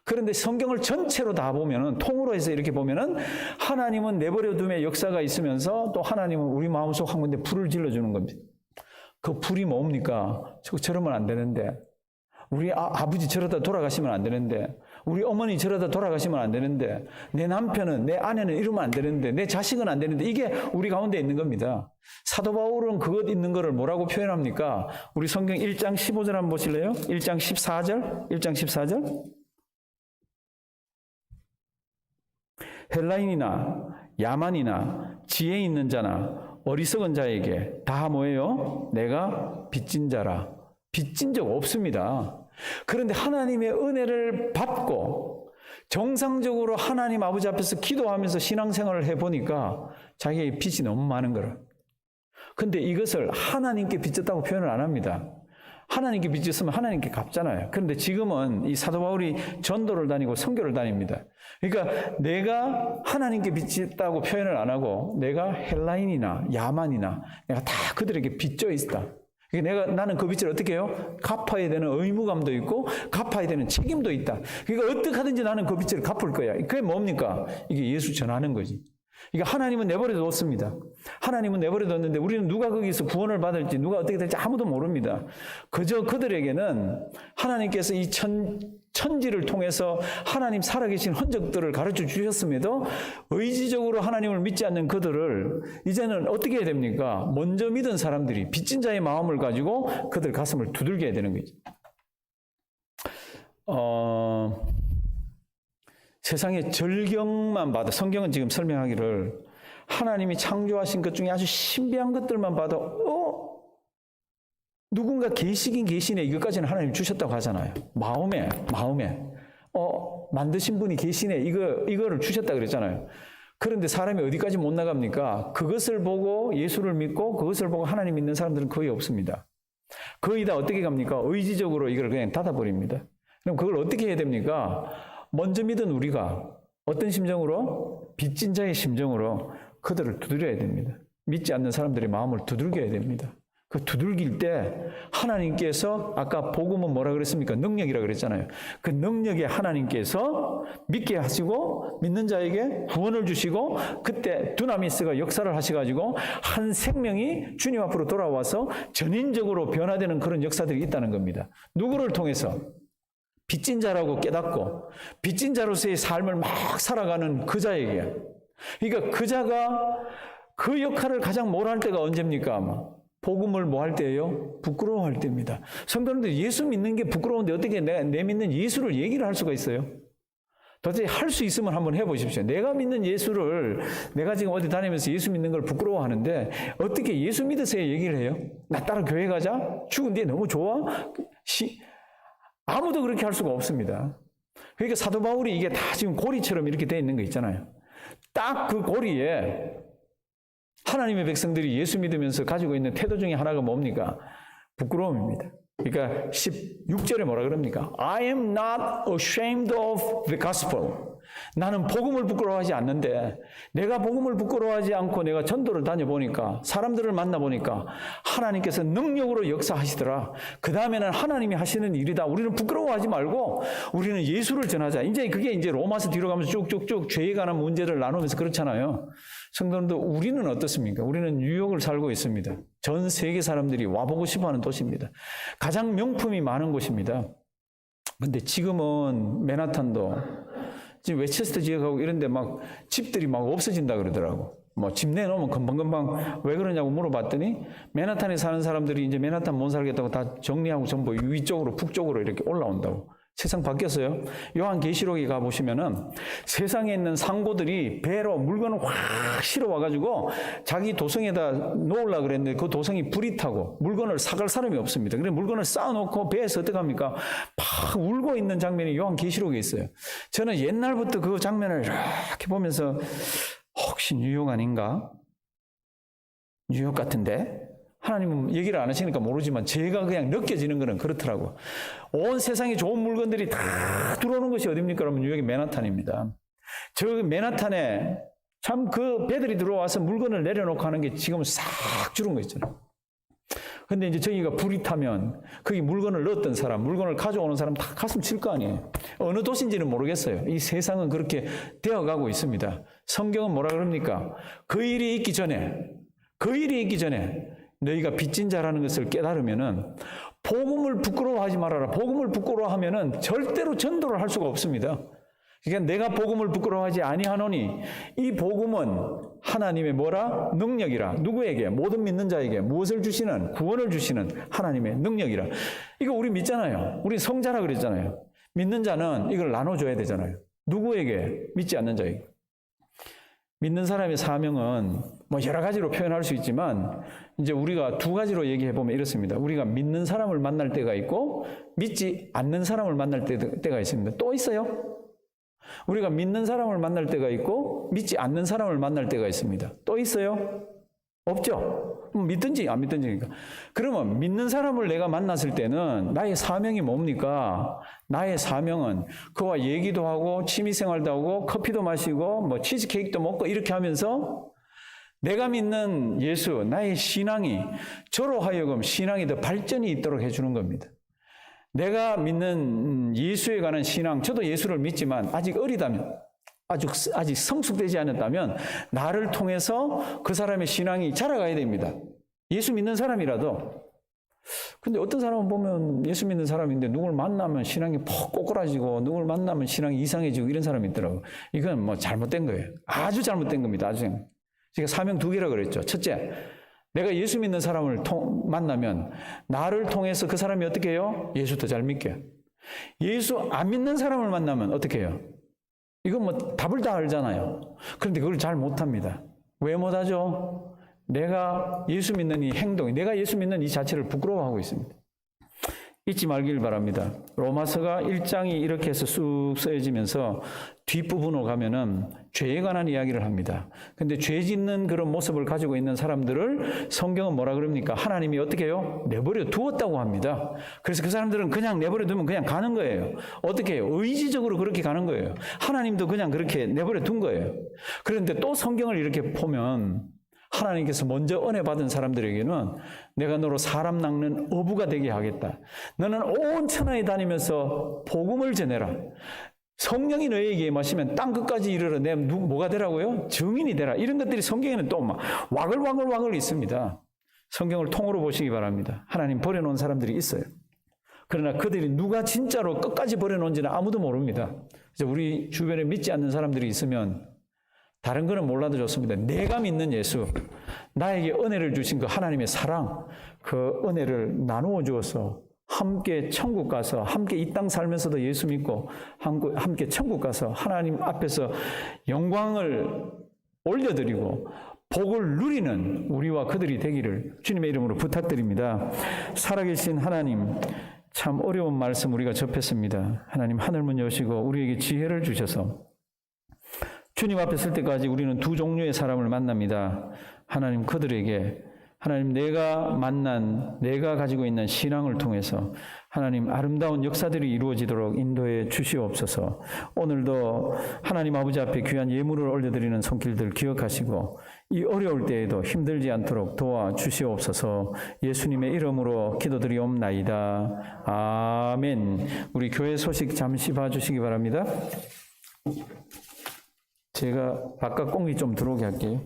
그런데 성경을 전체로 다 보면은, 통으로 해서 이렇게 보면은 하나님은 내버려 둠의 역사가 있으면서 또 하나님은 우리 마음속 한 군데 불을 질러주는 겁니다. 그 불이 뭡니까? 저러면 안 되는데, 우리 아버지 저러다 돌아가시면 안 되는데, 우리 어머니 저러다 돌아가시면 안 되는데, 내 남편은, 내 아내는 이러면 안 되는데, 내 자식은 안 되는데, 이게 우리 가운데 있는 겁니다. 사도 바울은 그것 있는 거를 뭐라고 표현합니까? 우리 성경 1장 15절 한번 보실래요? 1장 14절? 1장 14절? 헬라인이나 야만이나 지혜 있는 자나 어리석은 자에게 다 뭐예요? 내가 빚진 자라. 빚진 적 없습니다. 그런데 하나님의 은혜를 받고 정상적으로 하나님 아버지 앞에서 기도하면서 신앙생활을 해보니까 자기의 빚이 너무 많은 거라. 근데 이것을 하나님께 빚졌다고 표현을 안 합니다. 하나님께 빚졌으면 하나님께 갚잖아요. 그런데 지금은 이 사도 바울이 전도를 다니고 선교를 다닙니다. 그러니까 내가 하나님께 빚졌다고 표현을 안 하고 내가 헬라인이나 야만이나 내가 다 그들에게 빚져 있다. 그러니까 나는 그 빚을 어떻게 해요? 갚아야 되는 의무감도 있고 갚아야 되는 책임도 있다. 그러니까 어떻게 하든지 나는 그 빚을 갚을 거야. 그게 뭡니까? 이게 예수 전하는 거지. 그러니까 하나님은 내버려 뒀습니다. 하나님은 내버려 뒀는데 우리는 누가 거기서 구원을 받을지, 누가 어떻게 될지 아무도 모릅니다. 그저 그들에게는 하나님께서 이 천지를 통해서 하나님 살아계신 흔적들을 가르쳐 주셨음에도 의지적으로 하나님을 믿지 않는 그들을 이제는 어떻게 해야 됩니까? 먼저 믿은 사람들이 빚진 자의 마음을 가지고 그들 가슴을 두들겨야 되는 거죠. 세상의 절경만 봐도, 성경은 지금 설명하기를 하나님이 창조하신 것 중에 아주 신비한 것들만 봐도 누군가 계시긴 계시네, 이것까지는 하나님 주셨다고 하잖아요. 마음에 만드신 분이 계시네, 이거를 주셨다 그랬잖아요. 그런데 사람이 어디까지 못 나갑니까? 그것을 보고 예수를 믿고 그것을 보고 하나님 믿는 사람들은 거의 없습니다. 거의 다 어떻게 갑니까? 의지적으로 이걸 그냥 닫아버립니다. 그럼 그걸 어떻게 해야 됩니까? 먼저 믿은 우리가 어떤 심정으로? 빚진 자의 심정으로 그들을 두드려야 됩니다. 믿지 않는 사람들의 마음을 두들겨야 됩니다. 그 두들길 때 하나님께서, 아까 복음은 뭐라 그랬습니까? 능력이라 그랬잖아요. 그 능력에 하나님께서 믿게 하시고 믿는 자에게 구원을 주시고, 그때 두나미스가 역사를 하셔가지고 한 생명이 주님 앞으로 돌아와서 전인적으로 변화되는 그런 역사들이 있다는 겁니다. 누구를 통해서? 빚진 자라고 깨닫고 빚진 자로서의 삶을 막 살아가는 그 자에게. 그러니까 그 자가 그 역할을 가장 뭘 할 때가 언제입니까? 아마 복음을 뭐 할 때예요? 부끄러워할 때입니다. 성도님들, 예수 믿는 게 부끄러운데 어떻게 내 믿는 예수를 얘기를 할 수가 있어요? 도대체 할 수 있으면 한번 해보십시오. 내가 믿는 예수를, 내가 지금 어디 다니면서 예수 믿는 걸 부끄러워하는데 어떻게 예수 믿으세요 얘기를 해요? 나 따라 교회 가자? 죽은 뒤에 너무 좋아? 아무도 그렇게 할 수가 없습니다. 그러니까 사도 바울이 이게 다 지금 고리처럼 이렇게 되어 있는 거 있잖아요. 딱 그 고리에 하나님의 백성들이 예수 믿으면서 가지고 있는 태도 중에 하나가 뭡니까? 부끄러움입니다. 그러니까 16절에 뭐라 그럽니까? I am not ashamed of the gospel. 나는 복음을 부끄러워하지 않는데, 내가 복음을 부끄러워하지 않고 내가 전도를 다녀보니까, 사람들을 만나보니까 하나님께서 능력으로 역사하시더라. 그 다음에는 하나님이 하시는 일이다. 우리는 부끄러워하지 말고 우리는 예수를 전하자. 이제 그게 이제 로마서 뒤로 가면서 쭉쭉쭉 죄에 관한 문제를 나누면서 그렇잖아요. 성도님들, 우리는 어떻습니까? 우리는 뉴욕을 살고 있습니다. 전 세계 사람들이 와보고 싶어하는 도시입니다. 가장 명품이 많은 곳입니다. 근데 지금은 맨하탄도, 지금 웨체스터 지역하고 이런 데 막 집들이 막 없어진다 그러더라고. 뭐 집 내놓으면 금방금방 왜 그러냐고 물어봤더니 맨하탄에 사는 사람들이 이제 맨하탄 못 살겠다고 다 정리하고 전부 위쪽으로, 북쪽으로 이렇게 올라온다고. 세상 바뀌었어요. 요한계시록에 가보시면은 세상에 있는 상고들이 배로 물건을 확 실어와가지고 자기 도성에다 놓으려고 그랬는데 그 도성이 불이 타고 물건을 사갈 사람이 없습니다. 그래서 물건을 쌓아놓고 배에서 어떻게 합니까? 막 울고 있는 장면이 요한계시록에 있어요. 저는 옛날부터 그 장면을 이렇게 보면서 혹시 뉴욕 아닌가? 뉴욕 같은데? 하나님은 얘기를 안 하시니까 모르지만 제가 그냥 느껴지는 거는 그렇더라고. 온 세상에 좋은 물건들이 다 들어오는 것이 어딥니까? 그러면 뉴욕의 맨하탄입니다. 저 맨하탄에 참 그 배들이 들어와서 물건을 내려놓고 하는 게 지금 싹 줄은 거 있잖아요. 근데 이제 저희가 불이 타면 거기 물건을 넣었던 사람, 물건을 가져오는 사람 다 가슴 칠 거 아니에요. 어느 도시인지는 모르겠어요. 이 세상은 그렇게 되어가고 있습니다. 성경은 뭐라 그럽니까? 그 일이 있기 전에 너희가 빚진 자라는 것을 깨달으면은 복음을 부끄러워하지 말아라. 복음을 부끄러워하면은 절대로 전도를 할 수가 없습니다. 그러니까 내가 복음을 부끄러워하지 아니하노니 이 복음은 하나님의 뭐라? 능력이라. 누구에게? 모든 믿는 자에게 무엇을 주시는? 구원을 주시는 하나님의 능력이라. 이거 우리 믿잖아요. 우리 성자라 그랬잖아요. 믿는 자는 이걸 나눠줘야 되잖아요. 누구에게? 믿지 않는 자에게. 믿는 사람의 사명은 뭐 여러 가지로 표현할 수 있지만 이제 우리가 두 가지로 얘기해 보면 이렇습니다. 우리가 믿는 사람을 만날 때가 있고 믿지 않는 사람을 만날 때가 있습니다. 또 있어요. 우리가 믿는 사람을 만날 때가 있고 믿지 않는 사람을 만날 때가 있습니다. 또 있어요? 없죠? 믿든지 안 믿든지니까. 그러면 믿는 사람을 내가 만났을 때는 나의 사명이 뭡니까? 나의 사명은 그와 얘기도 하고 취미생활도 하고 커피도 마시고 뭐 치즈케이크도 먹고 이렇게 하면서 내가 믿는 예수, 나의 신앙이 저로 하여금 신앙이 더 발전이 있도록 해주는 겁니다. 내가 믿는 예수에 관한 신앙, 저도 예수를 믿지만 아직 어리다면 아직 성숙되지 않았다면 나를 통해서 그 사람의 신앙이 자라가야 됩니다. 예수 믿는 사람이라도. 근데 어떤 사람은 보면 예수 믿는 사람인데 누굴 만나면 신앙이 퍽 꼬꾸라지고 누굴 만나면 신앙이 이상해지고 이런 사람이 있더라고요. 이건 뭐 잘못된 거예요. 아주 잘못된 겁니다. 아주. 제가 사명 두 개라 그랬죠. 첫째, 내가 예수 믿는 사람을 만나면 나를 통해서 그 사람이 어떻게 해요? 예수 더 잘 믿게 해요. 예수 안 믿는 사람을 만나면 어떻게 해요? 이건 뭐 답을 다 알잖아요. 그런데 그걸 잘 못합니다. 왜 못하죠? 내가 예수 믿는 이 행동, 내가 예수 믿는 이 자체를 부끄러워하고 있습니다. 잊지 말길 바랍니다. 로마서가 1장이 이렇게 해서 쑥 써지면서 뒷부분으로 가면은 죄에 관한 이야기를 합니다. 근데 죄 짓는 그런 모습을 가지고 있는 사람들을 성경은 뭐라 그럽니까? 하나님이 어떻게 해요? 내버려 두었다고 합니다. 그래서 그 사람들은 그냥 내버려 두면 그냥 가는 거예요. 어떻게 해요? 의지적으로 그렇게 가는 거예요. 하나님도 그냥 그렇게 내버려 둔 거예요. 그런데 또 성경을 이렇게 보면 하나님께서 먼저 은혜 받은 사람들에게는 내가 너로 사람 낚는 어부가 되게 하겠다. 너는 온 천하에 다니면서 복음을 전해라. 성령이 너에게 임하시면 땅 끝까지 이르러 내 뭐가 되라고요? 증인이 되라. 이런 것들이 성경에는 또 막 와글와글 있습니다. 성경을 통으로 보시기 바랍니다. 하나님 버려놓은 사람들이 있어요. 그러나 그들이 누가 진짜로 끝까지 버려놓은지는 아무도 모릅니다. 그래서 우리 주변에 믿지 않는 사람들이 있으면 다른 거는 몰라도 좋습니다. 내가 믿는 예수, 나에게 은혜를 주신 그 하나님의 사랑, 그 은혜를 나누어 주어서 함께 천국 가서 함께 이 땅 살면서도 예수 믿고 함께 천국 가서 하나님 앞에서 영광을 올려드리고 복을 누리는 우리와 그들이 되기를 주님의 이름으로 부탁드립니다. 살아계신 하나님, 참 어려운 말씀 우리가 접했습니다. 하나님 하늘문 여시고 우리에게 지혜를 주셔서 주님 앞에 설 때까지 우리는 두 종류의 사람을 만납니다. 하나님 그들에게 하나님 내가 가지고 있는 신앙을 통해서 하나님 아름다운 역사들이 이루어지도록 인도해 주시옵소서. 오늘도 하나님 아버지 앞에 귀한 예물을 올려드리는 손길들 기억하시고 이 어려울 때에도 힘들지 않도록 도와주시옵소서. 예수님의 이름으로 기도드리옵나이다. 아멘. 우리 교회 소식 잠시 봐주시기 바랍니다. 제가 바깥 공기 좀 들어오게 할게요.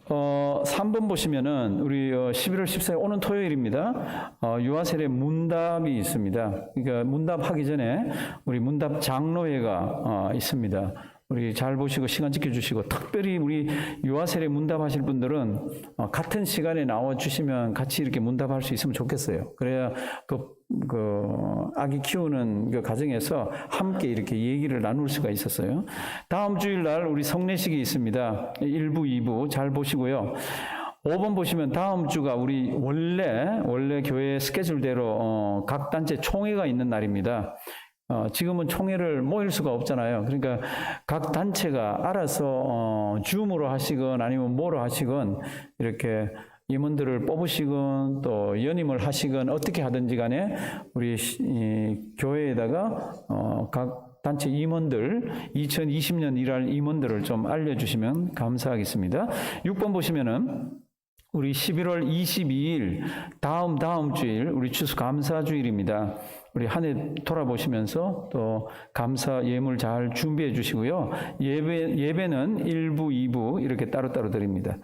3번 보시면은 우리 11월 14일 오는 토요일입니다. 유아셀의 문답이 있습니다. 그러니까 문답하기 전에 우리 문답 장로회가 있습니다. 우리 잘 보시고 시간 지켜주시고, 특별히 우리 유아세례 문답하실 분들은 같은 시간에 나와주시면 같이 이렇게 문답할 수 있으면 좋겠어요. 그래야 그 아기 키우는 그 가정에서 함께 이렇게 얘기를 나눌 수가 있었어요. 다음 주일날 우리 성례식이 있습니다. 1부, 2부 잘 보시고요. 5번 보시면 다음 주가 우리 원래 교회 스케줄대로 각 단체 총회가 있는 날입니다. 지금은 총회를 모일 수가 없잖아요. 그러니까 각 단체가 알아서 줌으로 하시건 아니면 뭐로 하시건 이렇게 임원들을 뽑으시건 또 연임을 하시건 어떻게 하든지 간에 우리 교회에다가 각 단체 임원들 2020년 일할 임원들을 좀 알려주시면 감사하겠습니다. 6번 보시면은 우리 11월 22일 다음 주일 우리 추수감사주일입니다. 우리 한 해 돌아보시면서 또 감사 예물 잘 준비해 주시고요. 예배는 1부, 2부 이렇게 따로따로 드립니다.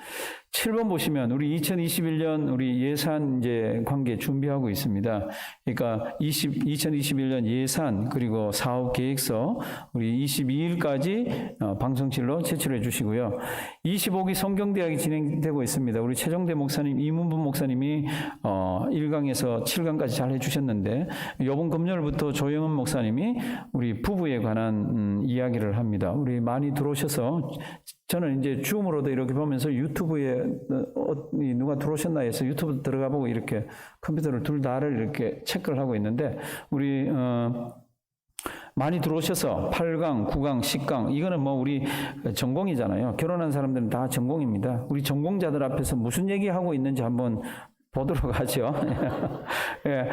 7번 보시면 우리 2021년 우리 예산 이제 관계 준비하고 있습니다. 그러니까 2021년 예산 그리고 사업 계획서 우리 22일까지 방송실로 제출해 주시고요. 25기 성경대학이 진행되고 있습니다. 우리 최정대 목사님, 이문분 목사님이 1강에서 7강까지 잘 해주셨는데 이번 금요일부터 조영은 목사님이 우리 부부에 관한 이야기를 합니다. 우리 많이 들어오셔서 저는 이제 줌으로도 이렇게 보면서 유튜브에 누가 들어오셨나 해서 유튜브 들어가 보고 이렇게 컴퓨터를 둘 다를 이렇게 체크를 하고 있는데 우리 많이 들어오셔서 8강, 9강, 10강 이거는 뭐 우리 전공이잖아요. 결혼한 사람들은 다 전공입니다. 우리 전공자들 앞에서 무슨 얘기하고 있는지 한번 보도록 하죠. 예.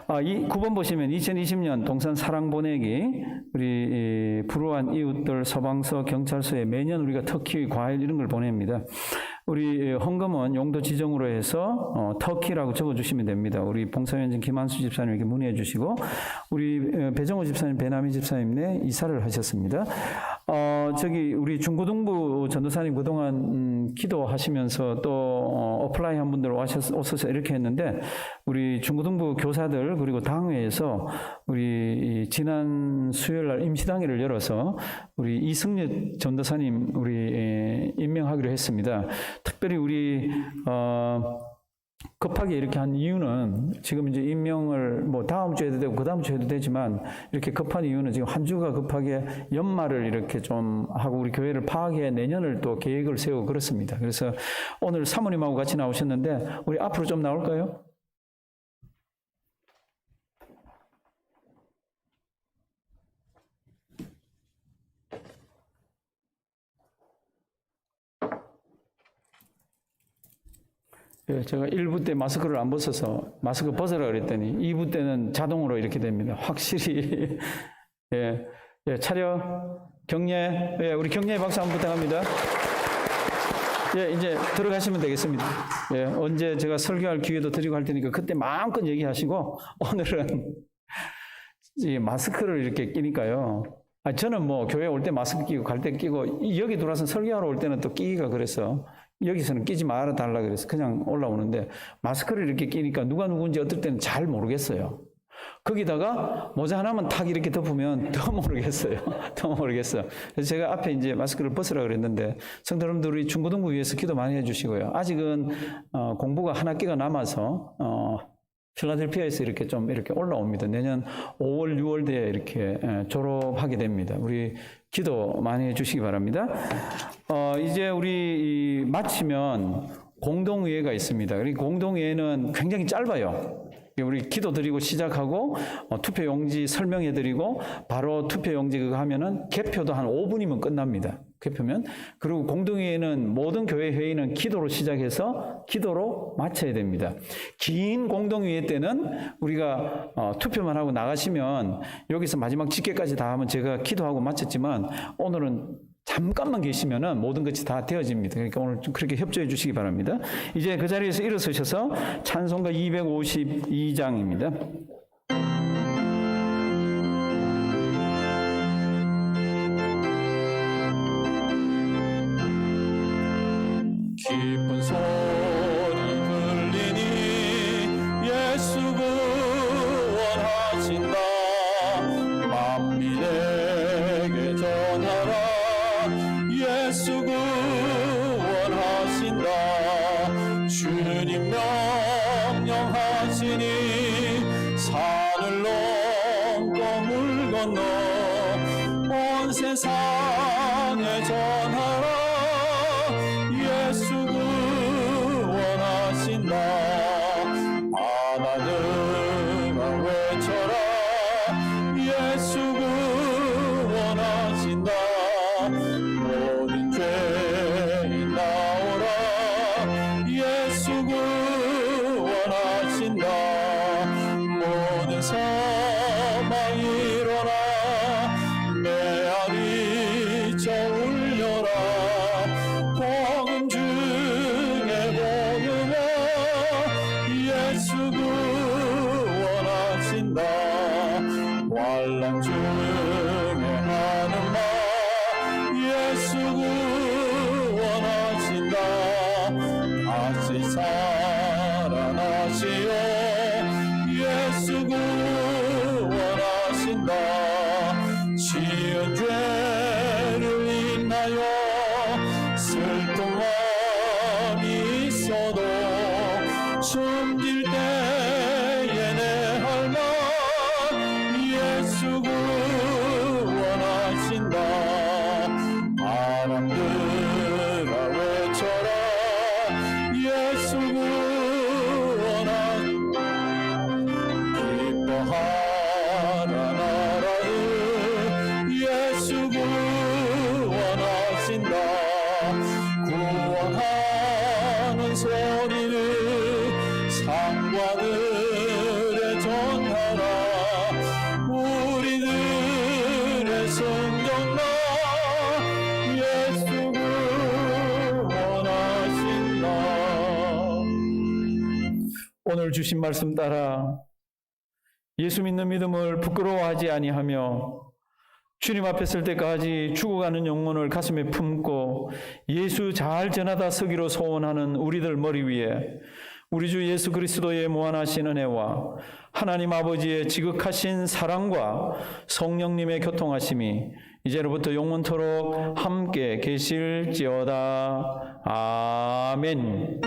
9번 보시면 2020년 동산 사랑 보내기 우리 불우한 이웃들 소방서 경찰서에 매년 우리가 터키 과일 이런 걸 보냅니다. 우리 헌금은 용도 지정으로 해서 터키라고 적어주시면 됩니다. 우리 봉사위원장 김한수 집사님에게 문의해 주시고 우리 배정호 집사님, 배남희 집사님네 이사를 하셨습니다. 우리 중고등부 전도사님 그동안 기도하시면서 또 어플라이 한 분들 오셔서 이렇게 했는데 우리 중고등부 교사들 그리고 당회에서 우리 지난 수요일 날 임시당회를 열어서 우리 이승엽 전도사님 우리 임명하기로 했습니다. 특별히 우리 급하게 이렇게 한 이유는 지금 이제 임명을 뭐 다음 주에 해도 되고 그 다음 주에 해도 되지만 이렇게 급한 이유는 지금 한 주가 급하게 연말을 이렇게 좀 하고 우리 교회를 파악해 내년을 또 계획을 세우고 그렇습니다. 그래서 오늘 사모님하고 같이 나오셨는데 우리 앞으로 좀 나올까요? 예, 제가 1부 때 마스크를 안 벗어서 마스크 벗으라 그랬더니 2부 때는 자동으로 이렇게 됩니다. 확실히. 예, 차려, 경례. 예, 우리 경례 박수 한번 부탁합니다. 예, 이제 들어가시면 되겠습니다. 예, 언제 제가 설교할 기회도 드리고 할 테니까 그때 마음껏 얘기하시고 오늘은 이 마스크를 이렇게 끼니까요. 저는 뭐 교회 올 때 마스크 끼고 갈 때 끼고 여기 들어와서 설교하러 올 때는 또 끼기가 그래서 여기서는 끼지 말아 달라 그래서 그냥 올라오는데 마스크를 이렇게 끼니까 누가 누군지 어떨 때는 잘 모르겠어요. 거기다가 모자 하나만 탁 이렇게 덮으면 더 모르겠어요. 더 모르겠어요. 그래서 제가 앞에 이제 마스크를 벗으라 그랬는데 성도 여러분들 우리 중고등부 위해서 기도 많이 해주시고요. 아직은 공부가 한 학기가 남아서 필라델피아에서 이렇게 좀 이렇게 올라옵니다. 내년 5월, 6월 대에 이렇게 졸업하게 됩니다. 우리 기도 많이 해주시기 바랍니다. 이제 우리 마치면 공동의회가 있습니다. 이 공동의회는 굉장히 짧아요. 우리 기도 드리고 시작하고 투표용지 설명해 드리고 바로 투표용지 그거 하면은 개표도 한 5분이면 끝납니다. 개표면. 그리고 공동회의는 모든 교회 회의는 기도로 시작해서 기도로 마쳐야 됩니다. 긴 공동회의 때는 우리가 투표만 하고 나가시면 여기서 마지막 집계까지 다 하면 제가 기도하고 마쳤지만 오늘은 잠깐만 계시면은 모든 것이 다 되어집니다. 그러니까 오늘 좀 그렇게 협조해 주시기 바랍니다. 이제 그 자리에서 일어서셔서 찬송가 252장입니다. 기쁜 소리 들리니 예수 구원하신다. 만민에게 전하라 세상에 전하라. 예수 구원하신다. 하나들아 외쳐라. 예수 구원하신다. 모든 죄인 나오라. 예수 구원하신다. 모든 사망 일어나. 메아리 저 울려라. 복음 중에 복음아. 예수 구원하신다. 환난 중에 하는 말. 예수 구원하신다. 다시 살아나시오. 예수 구원하신다. 지은 죄를 인하여 슬픈 마음이 있어도 숨길 때에 내 할 말. 예수 구원하신다. 바람들아 외쳐라. 예수 구원하신다. 기뻐하라 나라를. 예수 구원하신다. 구원하는 소리를 상관들에 전하라. 우리들의 성경나. 예수 구원하신다. 오늘 주신 말씀 따라 예수 믿는 믿음을 부끄러워하지 아니하며 주님 앞에 설 때까지 죽어가는 영혼을 가슴에 품고 예수 잘 전하다 서기로 소원하는 우리들 머리 위에 우리 주 예수 그리스도의 무한하신 은혜와 하나님 아버지의 지극하신 사랑과 성령님의 교통하심이 이제로부터 영원토록 함께 계실지어다. 아멘.